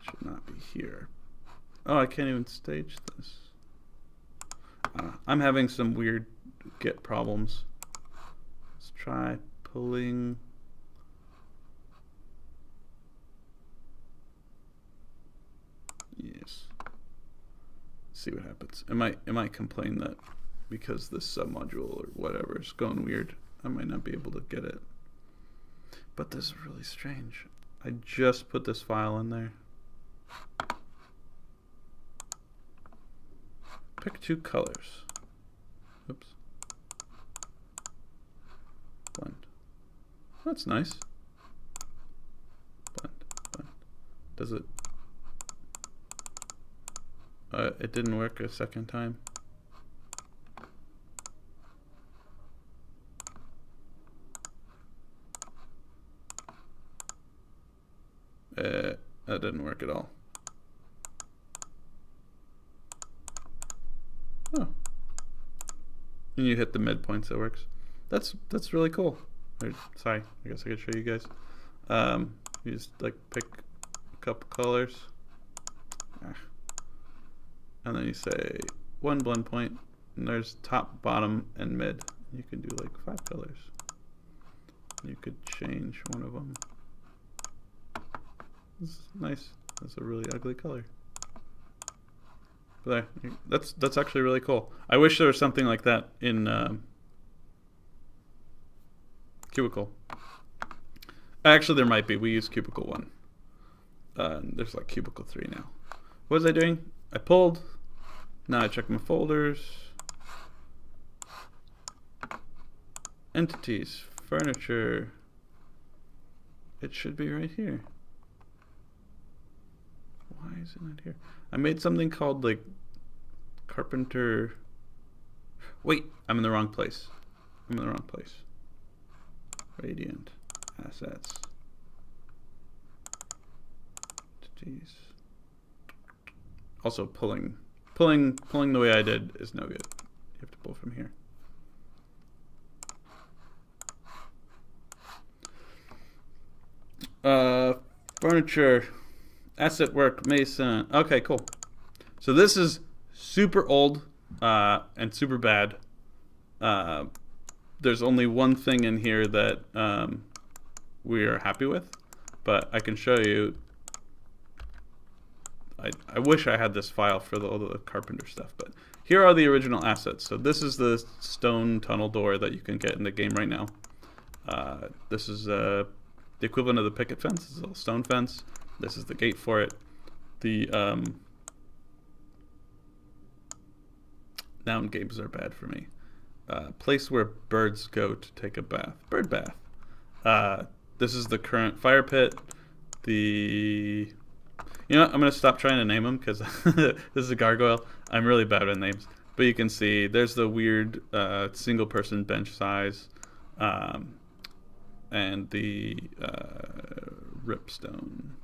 Should not be here. Oh, I can't even stage this. I'm having some weird Git problems. Let's try pulling. Yes. See what happens. It might complain that because this submodule or whatever is going weird, I might not be able to get it. But this is really strange. I just put this file in there. Pick two colors. Oops. Blend. That's nice. Blend. Does it? It didn't work a second time. That didn't work at all. Oh. And you hit the midpoints, that works. That's really cool. Sorry, I guess I could show you guys. You just like pick a couple colors. And then you say one blend point, and there's top, bottom, and mid. You can do like 5 colors. You could change one of them. This is nice. That's a really ugly color. But there, that's actually really cool. I wish there was something like that in Cubicle. Actually, there might be. We use Cubicle 1. There's like Cubicle 3 now. What was I doing? I pulled. Now I check my folders. Entities, furniture. It should be right here. Why is it not here? I made something called like Carpenter. Wait, I'm in the wrong place. Radiant assets. Entities. Also pulling the way I did is no good. You have to pull from here. Furniture, asset work, mason. Okay, cool. So this is super old and super bad. There's only one thing in here that we are happy with, but I can show you. I wish I had this file for all the Carpenter stuff, but here are the original assets. So this is the stone tunnel door that you can get in the game right now. This is the equivalent of the picket fence. This is a little stone fence. This is the gate for it. The noun games are bad for me. Place where birds go to take a bath. Bird bath. This is the current fire pit. You know what? I'm going to stop trying to name them because this is a gargoyle. I'm really bad with names. But you can see there's the weird single person bench size and the gravestone.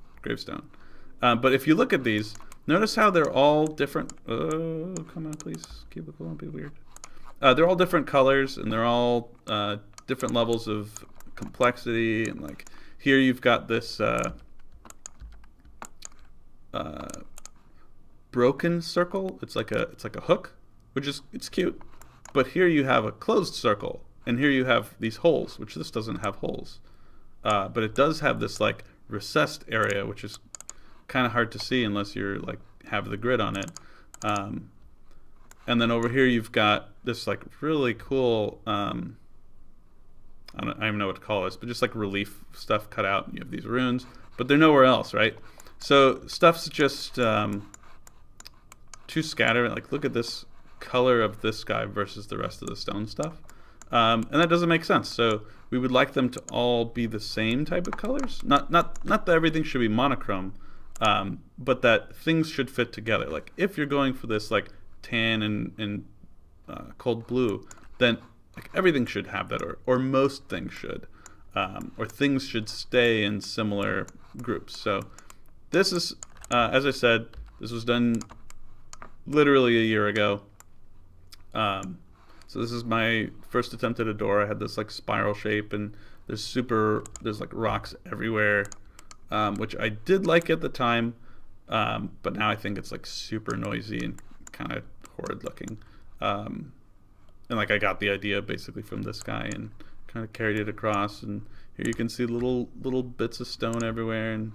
But if you look at these, notice how they're all different. Oh, come on, please. Cubicle, don't be weird. They're all different colors and they're all different levels of complexity. And like here you've got this broken circle. It's like a hook, which is it's cute. But here you have a closed circle, and here you have these holes, which this doesn't have holes. But it does have this like recessed area, which is kind of hard to see unless you're like have the grid on it. And then over here you've got this like really cool I don't even know what to call this, but just like relief stuff cut out. You have these runes, but they're nowhere else, right? So stuff's just too scattered. Like look at this color of this guy versus the rest of the stone stuff, and that doesn't make sense. So we would like them to all be the same type of colors. Not that everything should be monochrome, but that things should fit together. Like if you're going for this like tan and cold blue, then like everything should have that, or most things should, or things should stay in similar groups. So this is, as I said, this was done literally a year ago. So this is my first attempt at a door. I had this like spiral shape, and there's like rocks everywhere, which I did like at the time, but now I think it's like super noisy and kind of horrid looking. And like I got the idea basically from this guy and kind of carried it across. And here you can see little bits of stone everywhere and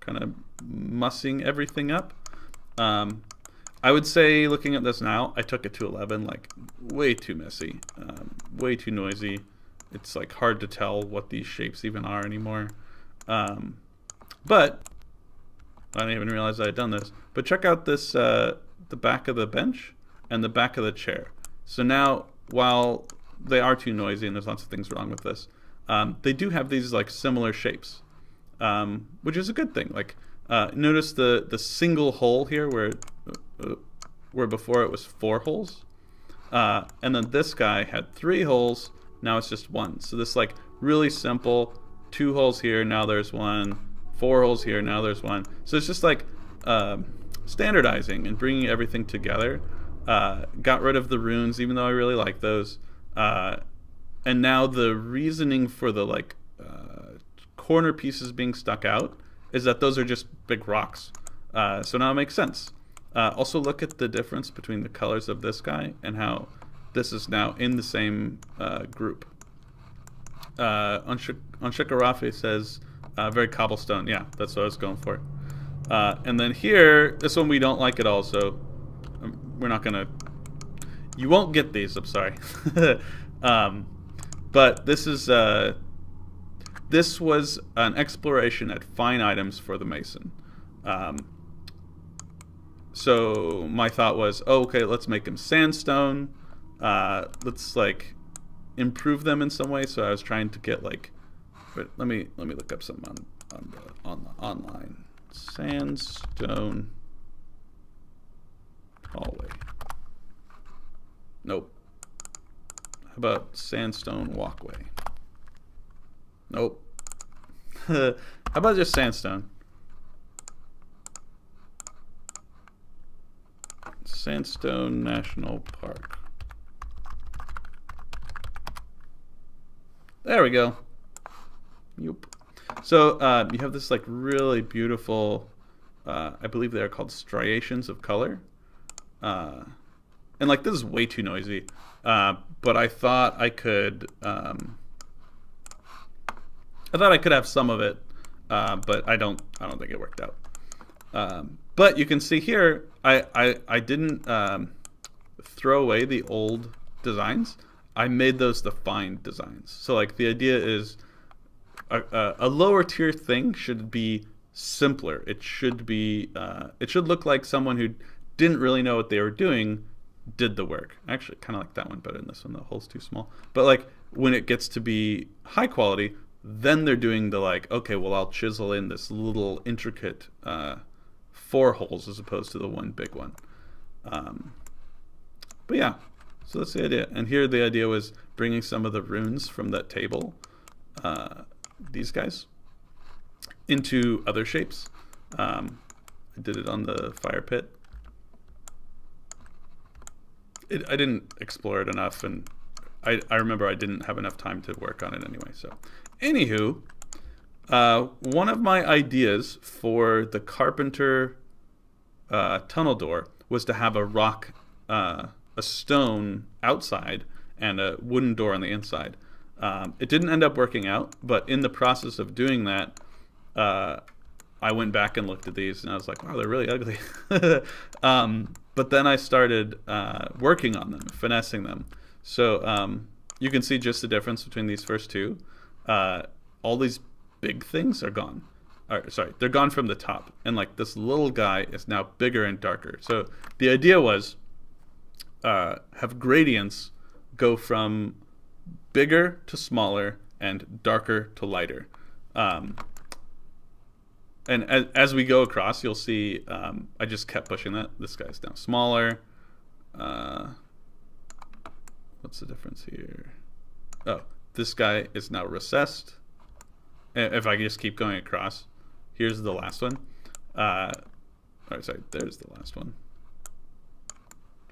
kind of mussing everything up. I would say looking at this now, I took it to 11, like way too messy, way too noisy. It's like hard to tell what these shapes even are anymore. But I didn't even realize I had done this. But check out this, the back of the bench and the back of the chair. So now, while they are too noisy and there's lots of things wrong with this, they do have these like similar shapes, which is a good thing. Like notice the single hole here where before it was 4 holes, and then this guy had 3 holes. Now it's just 1. So this like really simple 2 holes here. Now there's 1. 4 holes here. Now there's 1. So it's just like standardizing and bringing everything together. Got rid of the runes, even though I really like those. And now the reasoning for the like corner pieces being stuck out is that those are just big rocks. So now it makes sense. Also look at the difference between the colors of this guy and how this is now in the same group. Onshikarafe says very cobblestone. Yeah, that's what I was going for. And then here, this one we don't like at all, so we're not gonna. You won't get these. I'm sorry. But this is this was an exploration at Fine Items for the Mason. So my thought was, oh, okay, let's make them sandstone. Let's like improve them in some way. So I was trying to get like, but let me look up something on the online. Sandstone hallway. Nope. How about sandstone walkway? Nope. How about just sandstone? Sandstone National Park. There we go. Yep. So you have this like really beautiful, I believe they're called striations of color. And like this is way too noisy, but I thought I could have some of it, but I don't think it worked out. But you can see here, I didn't throw away the old designs. I made those the fine designs. So like the idea is a lower tier thing should be simpler. It should be it should look like someone who didn't really know what they were doing did the work. Actually, kind of like that one better than this one. The hole's too small. But like when it gets to be high quality, then they're doing the like, okay, well I'll chisel in this little intricate 4 holes as opposed to the one big one. But yeah, so that's the idea. And here the idea was bringing some of the runes from that table, these guys, into other shapes. I did it on the fire pit. I didn't explore it enough, and I remember I didn't have enough time to work on it anyway. So, anywho, one of my ideas for the Carpenter tunnel door was to have a rock, a stone outside, and a wooden door on the inside. It didn't end up working out, but in the process of doing that, I went back and looked at these, and I was like, wow, they're really ugly. But then I started working on them, finessing them. So you can see just the difference between these first two. All these big things are gone. Sorry, they're gone from the top. And like this little guy is now bigger and darker. So the idea was have gradients go from bigger to smaller and darker to lighter. And as we go across, you'll see I just kept pushing that. This guy's now smaller. What's the difference here? Oh, this guy is now recessed. If I just keep going across, here's the last one. Sorry, there's the last one.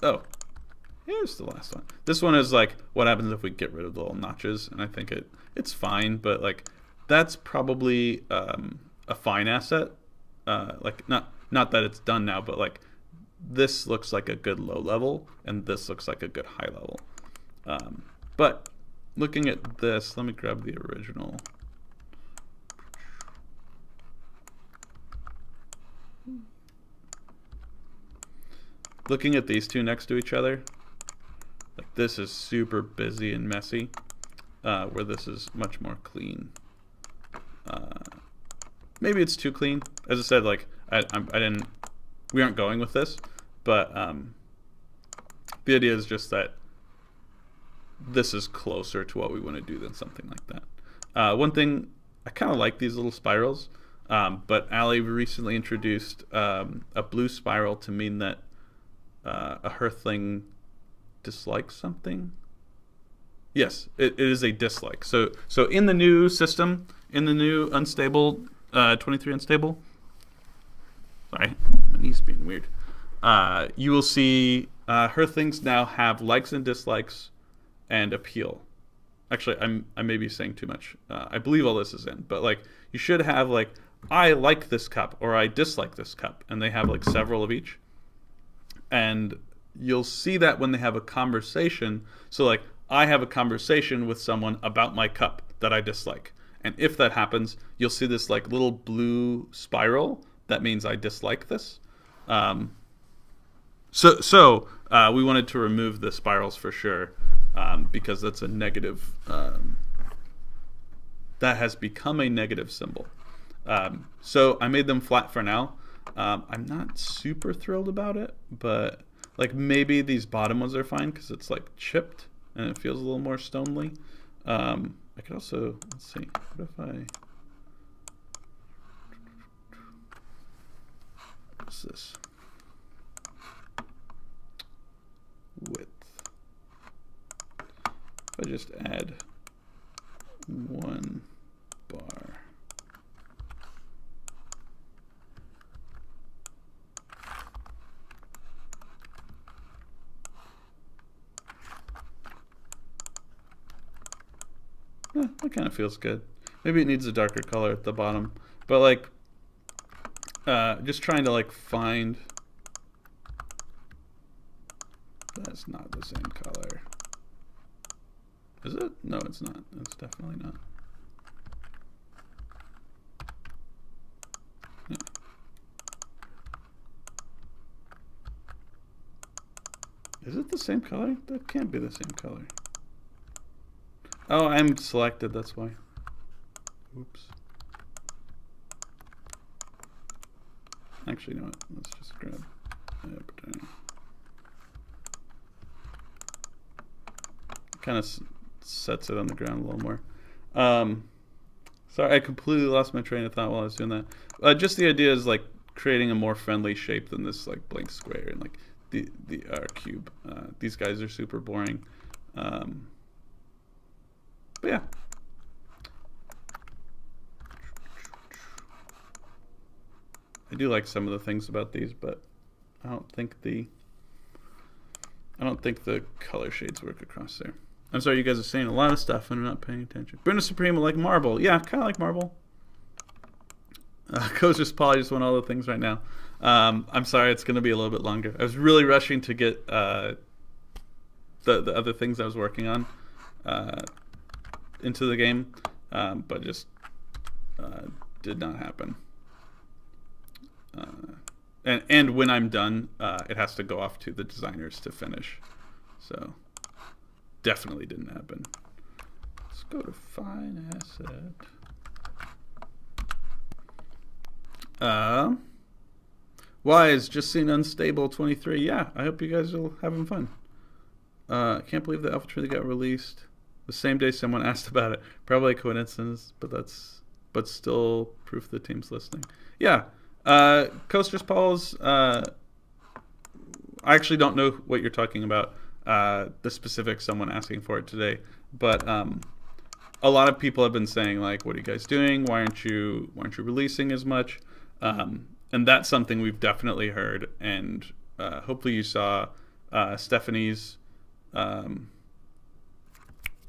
Oh, here's the last one. This one is like what happens if we get rid of the little notches, and I think it's fine, but like that's probably a fine asset. Like not that it's done now, but like this looks like a good low level, and this looks like a good high level. But looking at this, let me grab the original. Looking at these two next to each other, like this is super busy and messy, where this is much more clean. Maybe it's too clean. As I said, like we aren't going with this, but the idea is just that this is closer to what we want to do than something like that. One thing, I kind of like these little spirals, but Malley recently introduced a blue spiral to mean that a hearthling dislikes something. Yes, it is a dislike. So in the new system, in the new unstable 23 unstable. Sorry, my knee's being weird. You will see hearthlings now have likes and dislikes and appeal. Actually, I may be saying too much. I believe all this is in, but like you should have like I like this cup or I dislike this cup, and they have like several of each. And you'll see that when they have a conversation. So like I have a conversation with someone about my cup that I dislike. And if that happens, you'll see this like little blue spiral. That means I dislike this. So we wanted to remove the spirals for sure, because that's a negative. That has become a negative symbol. So I made them flat for now. I'm not super thrilled about it, but like maybe these bottom ones are fine because it's like chipped and it feels a little more stonely. I could also, let's see, what if I, what's this? Width. If I just add 1 bar. That kind of feels good. Maybe it needs a darker color at the bottom, but like, just trying to like find. That's not the same color. Is it? No, it's not. It's definitely not. Yeah. Is it the same color? That can't be the same color. Oh, I'm selected, that's why. Oops. Actually, you know what? Let's just grab. Kind of sets it on the ground a little more. Sorry, I completely lost my train of thought while I was doing that. Just the idea is like creating a more friendly shape than this like blank square and like the cube. These guys are super boring. But yeah. I do like some of the things about these, but I don't think the color shades work across there. I'm sorry, you guys are saying a lot of stuff and I'm not paying attention. Brenda Supreme like marble. Yeah, kind of like marble. Coaster's Paul, I just want all the things right now. I'm sorry, it's going to be a little bit longer. I was really rushing to get the other things I was working on into the game, but just did not happen. And when I'm done, it has to go off to the designers to finish. So definitely didn't happen. Let's go to Fine Asset. Why is just seen unstable 23? Yeah, I hope you guys are having fun. I can't believe the Alpha Tree got released the same day someone asked about it. Probably a coincidence, but still proof the team's listening. Yeah. Coasters Paul's I actually don't know what you're talking about, the specific someone asking for it today, but a lot of people have been saying like, what are you guys doing? Why aren't you releasing as much? And that's something we've definitely heard, and hopefully you saw Stephanie's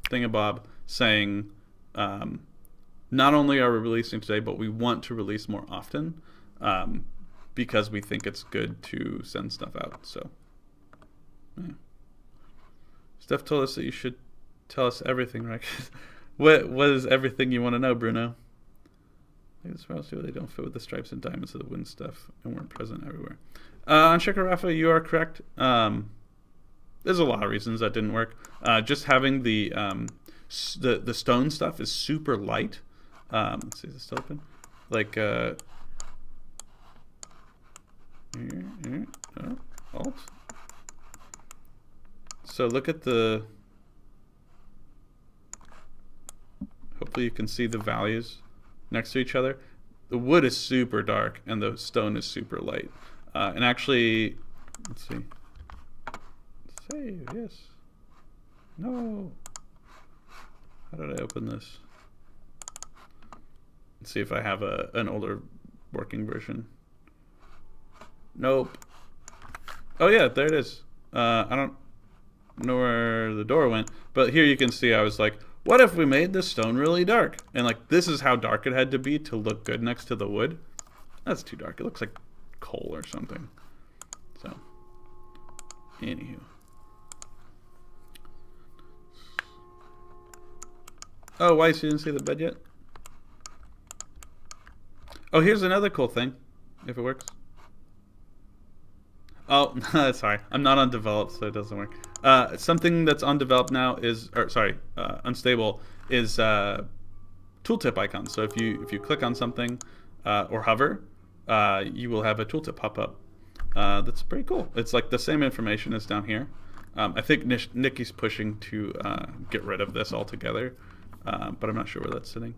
thingamabob saying not only are we releasing today, but we want to release more often. Because we think it's good to send stuff out. So, yeah. Steph told us that you should tell us everything, right? what is everything you want to know, Bruno? I think this they don't fit with the stripes and diamonds of the wind stuff and weren't present everywhere. On Shaker Rafa, you are correct. There's a lot of reasons that didn't work. Just having the stone stuff is super light. Let's see, is it still open? Like Alt. So look at the. Hopefully you can see the values next to each other. The wood is super dark and the stone is super light. And actually, let's see. Save, yes. No. How did I open this? Let's see if I have an older working version. Nope. Oh yeah, there it is. I don't know where the door went, but here you can see I was like, what if we made the stone really dark? And like, this is how dark it had to be to look good next to the wood. That's too dark. It looks like coal or something. So, anywho. Oh, Weiss, you didn't see the bed yet? Oh, here's another cool thing, if it works. Oh, sorry. I'm not on develop, so it doesn't work. Something that's on develop now is, unstable is tooltip icons. So if you click on something or hover, you will have a tooltip pop up. That's pretty cool. It's like the same information as down here. I think Nikki's pushing to get rid of this altogether, but I'm not sure where that's sitting.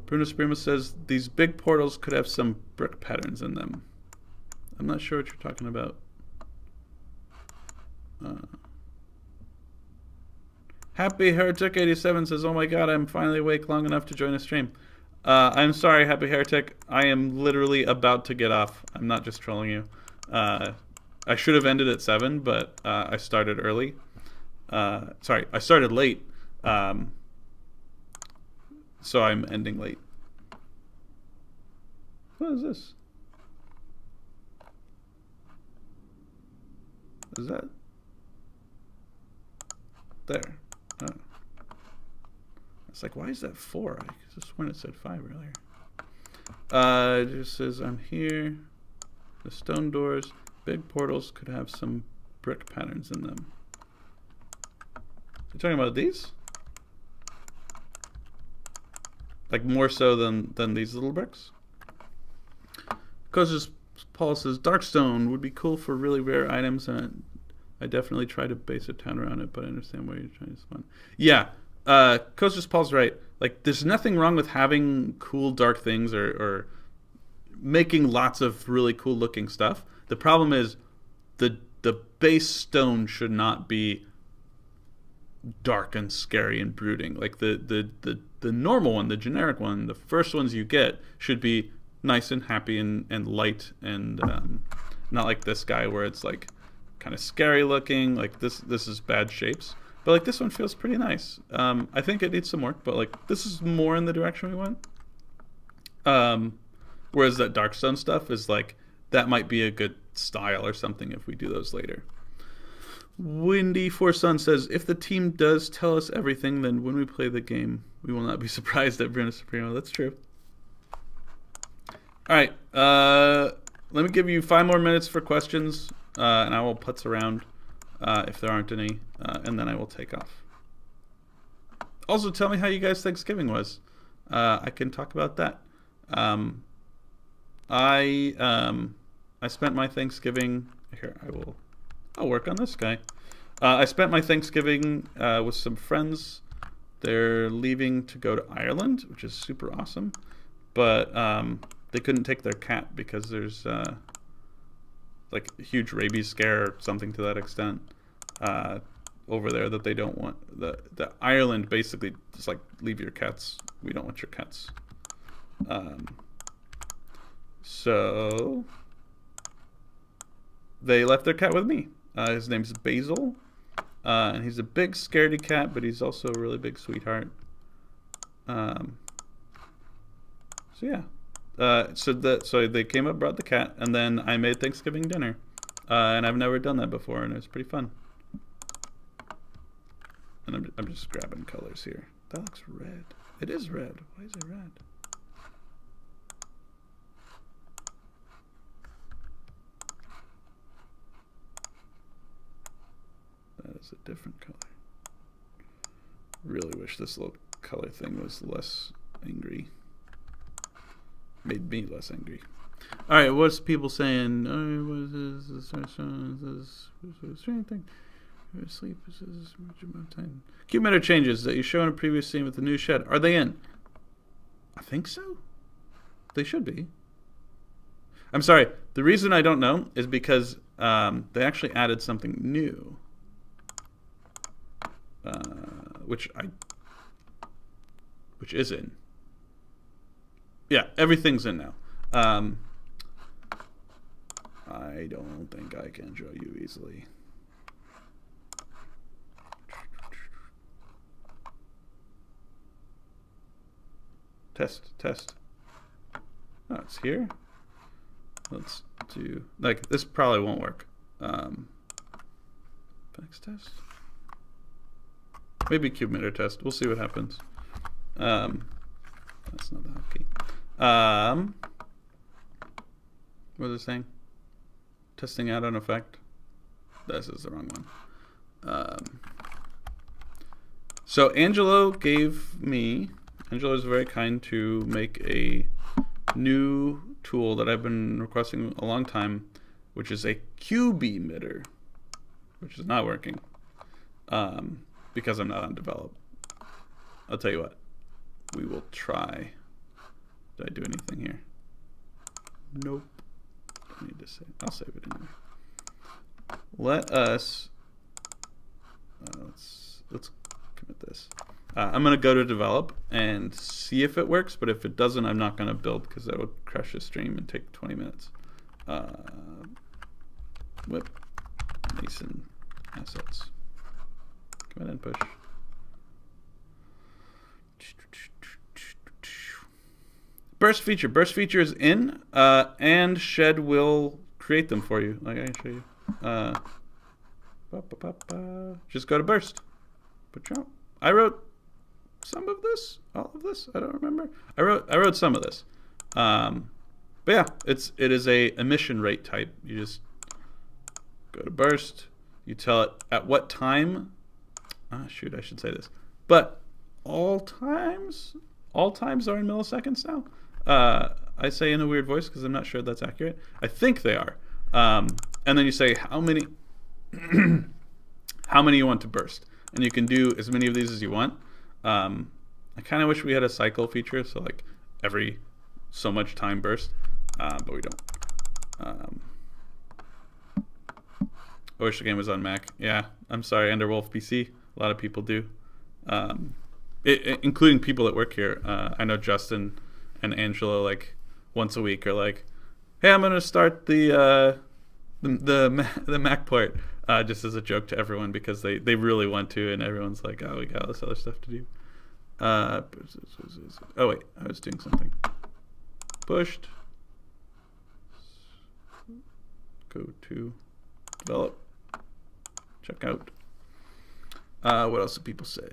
Bruno Sprima says these big portals could have some brick patterns in them. I'm not sure what you're talking about. Happy Heretic 87 says, "Oh my God, I'm finally awake long enough to join a stream." I'm sorry, Happy Heretic. I am literally about to get off. I'm not just trolling you. I should have ended at 7, but I started early. Sorry, I started late So I'm ending late. What is this? Is that there? Oh. It's like, why is that 4? I just when it said 5 earlier. It just says I'm here. The stone doors, big portals could have some brick patterns in them. You talking about these? Like more so than these little bricks? Because Paul says Darkstone would be cool for really rare items, and I definitely try to base a town around it, but I understand why you're trying to spawn. Yeah, Coast Paul's right. Like, there's nothing wrong with having cool dark things or making lots of really cool looking stuff. The problem is the base stone should not be dark and scary and brooding. Like the normal one, the generic one, the first ones you get should be nice and happy and light and not like this guy where it's like kind of scary looking. Like this is bad shapes. But like this one feels pretty nice. I think it needs some work, but like this is more in the direction we went. Whereas that Darkstone stuff is like, that might be a good style or something if we do those later. Windy Four Sun says, if the team does tell us everything, then when we play the game, we will not be surprised at Bruno Supremo. That's true. All right. Let me give you 5 more minutes for questions, and I will putz around if there aren't any, and then I will take off. Also, tell me how you guys' Thanksgiving was. I can talk about that. I spent my Thanksgiving here. I'll work on this guy. I spent my Thanksgiving with some friends. They're leaving to go to Ireland, which is super awesome, but they couldn't take their cat because there's like a huge rabies scare or something to that extent over there that they don't want. The Ireland basically just like, leave your cats. We don't want your cats. So they left their cat with me. His name's Basil, and he's a big scaredy cat, but he's also a really big sweetheart. So yeah, so they came up, brought the cat, and then I made Thanksgiving dinner, and I've never done that before, and it was pretty fun. And I'm just grabbing colors here. That looks red. It is red. Why is it red? That is a different color. Really wish this little color thing was less angry. Made me less angry. All right, what's people saying? Oh, what is this? Thing? Sleep. Cube meta changes that you show in a previous scene with the new shed. Are they in? I think so. They should be. I'm sorry. The reason I don't know is because they actually added something new. Which is in. Yeah, everything's in now. I don't think I can show you easily. Test. Oh, it's here. Let's do, like, this probably won't work. Next test. Maybe cube meter test. We'll see what happens. That's not the hotkey. What was it saying? Testing out an effect. This is the wrong one. So Angelo is very kind to make a new tool that I've been requesting a long time, which is a cube emitter, which is not working. Because I'm not on develop. I'll tell you what. We will try. Did I do anything here? Nope. I need to save. I'll save it anyway. Let us. Let's commit this. I'm gonna go to develop and see if it works. But if it doesn't, I'm not gonna build because that would crash the stream and take 20 minutes. Whip Mason assets. Come in and push. Burst feature. Burst feature is in, and Shed will create them for you. Like I can show you. Just go to Burst. I wrote some of this, all of this. I don't remember. I wrote some of this. But yeah, it is a emission rate type. You just go to Burst. You tell it at what time. Shoot, I should say this. But all times are in milliseconds now. I say in a weird voice because I'm not sure that's accurate. I think they are. And then you say how many how many you want to burst, and you can do as many of these as you want. I kind of wish we had a cycle feature, so like every so much time burst, but we don't. I wish the game was on Mac. Yeah, I'm sorry, Underwolf PC. A lot of people do, including people that work here. I know Justin and Angela, like once a week, are like, "Hey, I'm gonna start the Mac port," just as a joke to everyone because they really want to, and everyone's like, "Oh, we got all this other stuff to do." Oh wait, I was doing something. Pushed. Go to develop. Check out. What else do people say?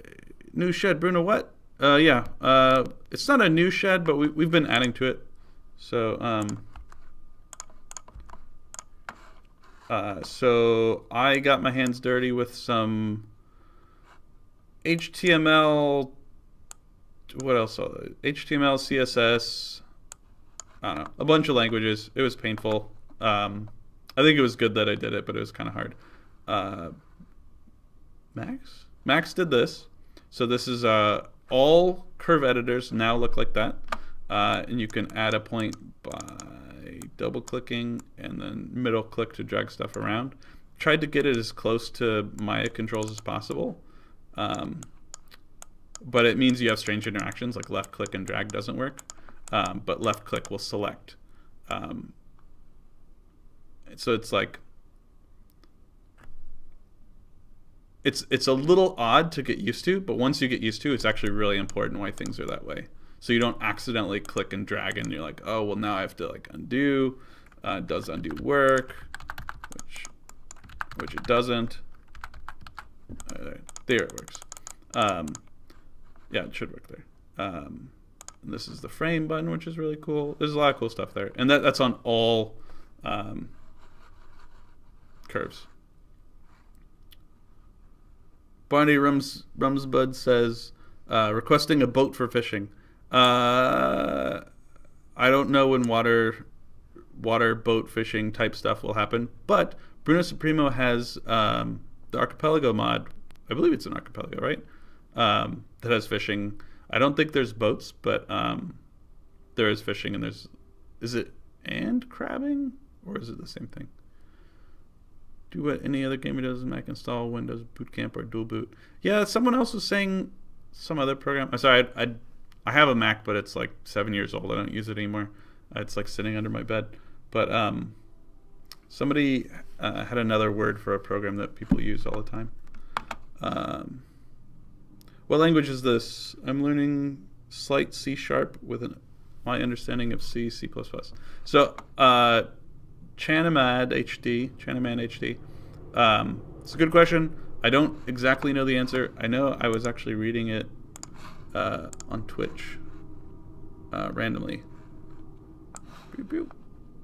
New shed, Bruno. What? Yeah. It's not a new shed, but we've been adding to it. So so I got my hands dirty with some HTML. What else? HTML, CSS. I don't know. A bunch of languages. It was painful. I think it was good that I did it, but it was kind of hard. Max did this. So this is all curve editors now look like that. And you can add a point by double clicking and then middle click to drag stuff around. Tried to get it as close to Maya controls as possible. But it means you have strange interactions, like left click and drag doesn't work. But left click will select. So it's like, it's a little odd to get used to, but once you get used to, it's actually really important why things are that way. So you don't accidentally click and drag and you're like, oh, well, now I have to like undo. Does undo work? Which it doesn't. There it works. Yeah, it should work there. And this is the frame button, which is really cool. There's a lot of cool stuff there. And that's on all curves. Barney Rumsbud says, requesting a boat for fishing. I don't know when water boat fishing type stuff will happen, but Bruno Supremo has the Archipelago mod. I believe it's an Archipelago, right? That has fishing. I don't think there's boats, but there is fishing, and is it and crabbing, or is it the same thing? Do what any other gamer does in Mac install Windows Boot Camp or Dual Boot. Yeah, someone else was saying some other program. I'm sorry, I have a Mac, but it's like 7 years old. I don't use it anymore. It's like sitting under my bed. But somebody had another word for a program that people use all the time. What language is this? I'm learning slight C# with my understanding of C, C++. So Chanaman HD. It's a good question. I don't exactly know the answer. I know I was actually reading it on Twitch randomly.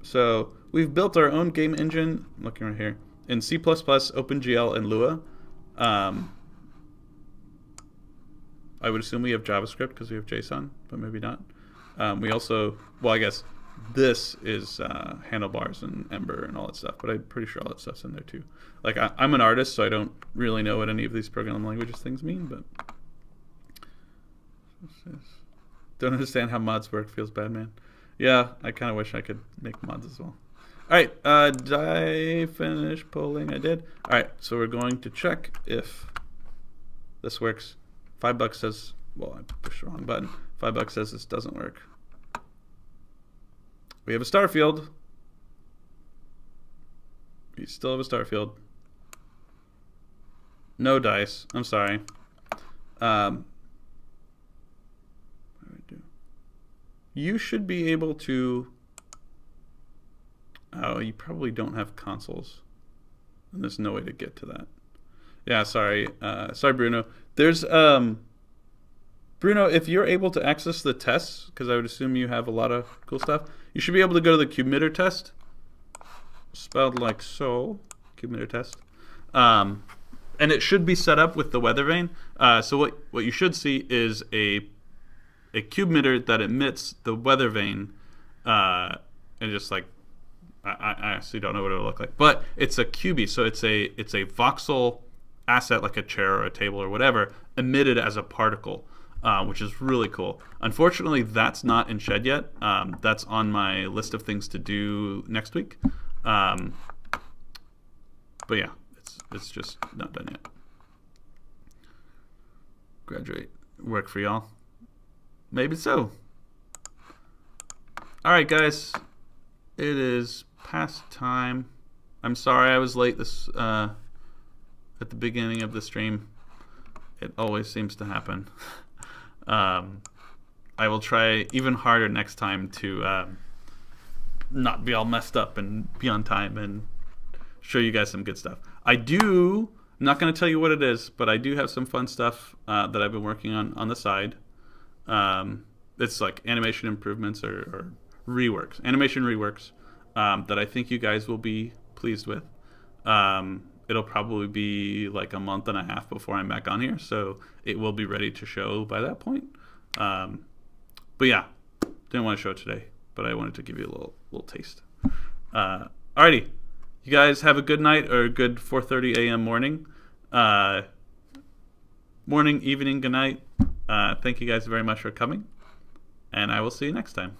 So we've built our own game engine. I'm looking right here in C++, OpenGL, and Lua. I would assume we have JavaScript because we have JSON, but maybe not. We also, well, I guess this is handlebars and Ember and all that stuff, but I'm pretty sure all that stuff's in there too. Like I'm an artist, so I don't really know what any of these programming languages things mean, but don't understand how mods work. Feels bad, man. Yeah, I kind of wish I could make mods as well. All right, did I finish polling? I did. All right, so we're going to check if this works. $5 says, well, I pushed the wrong button. $5 says this doesn't work. We have a star field. We still have a star field. No dice. I'm sorry. What do I do? you should be able to. Oh, you probably don't have consoles, and there's no way to get to that. Yeah, sorry, sorry, Bruno. There's Bruno, if you're able to access the tests, because I would assume you have a lot of cool stuff, you should be able to go to the Qmitter test, spelled like so, Qmitter test, and it should be set up with the weather vane. So what you should see is a Qmitter that emits the weather vane, and just like I actually don't know what it'll look like, but it's a QB, so it's a voxel asset like a chair or a table or whatever emitted as a particle. Which is really cool. Unfortunately, that's not in Shed yet. That's on my list of things to do next week. But yeah, it's just not done yet. Graduate work for y'all? Maybe so. All right, guys. It is past time. I'm sorry I was late this at the beginning of the stream. It always seems to happen. I will try even harder next time to not be all messed up and be on time and show you guys some good stuff. I'm not going to tell you what it is, but I do have some fun stuff that I've been working on the side. It's like animation improvements or reworks, animation reworks that I think you guys will be pleased with. It'll probably be like a month and a half before I'm back on here, so it will be ready to show by that point. But yeah, didn't want to show it today, but I wanted to give you a little taste. Alrighty, you guys have a good night or a good 4:30 a.m. morning. Morning, evening, good night. Thank you guys very much for coming, and I will see you next time.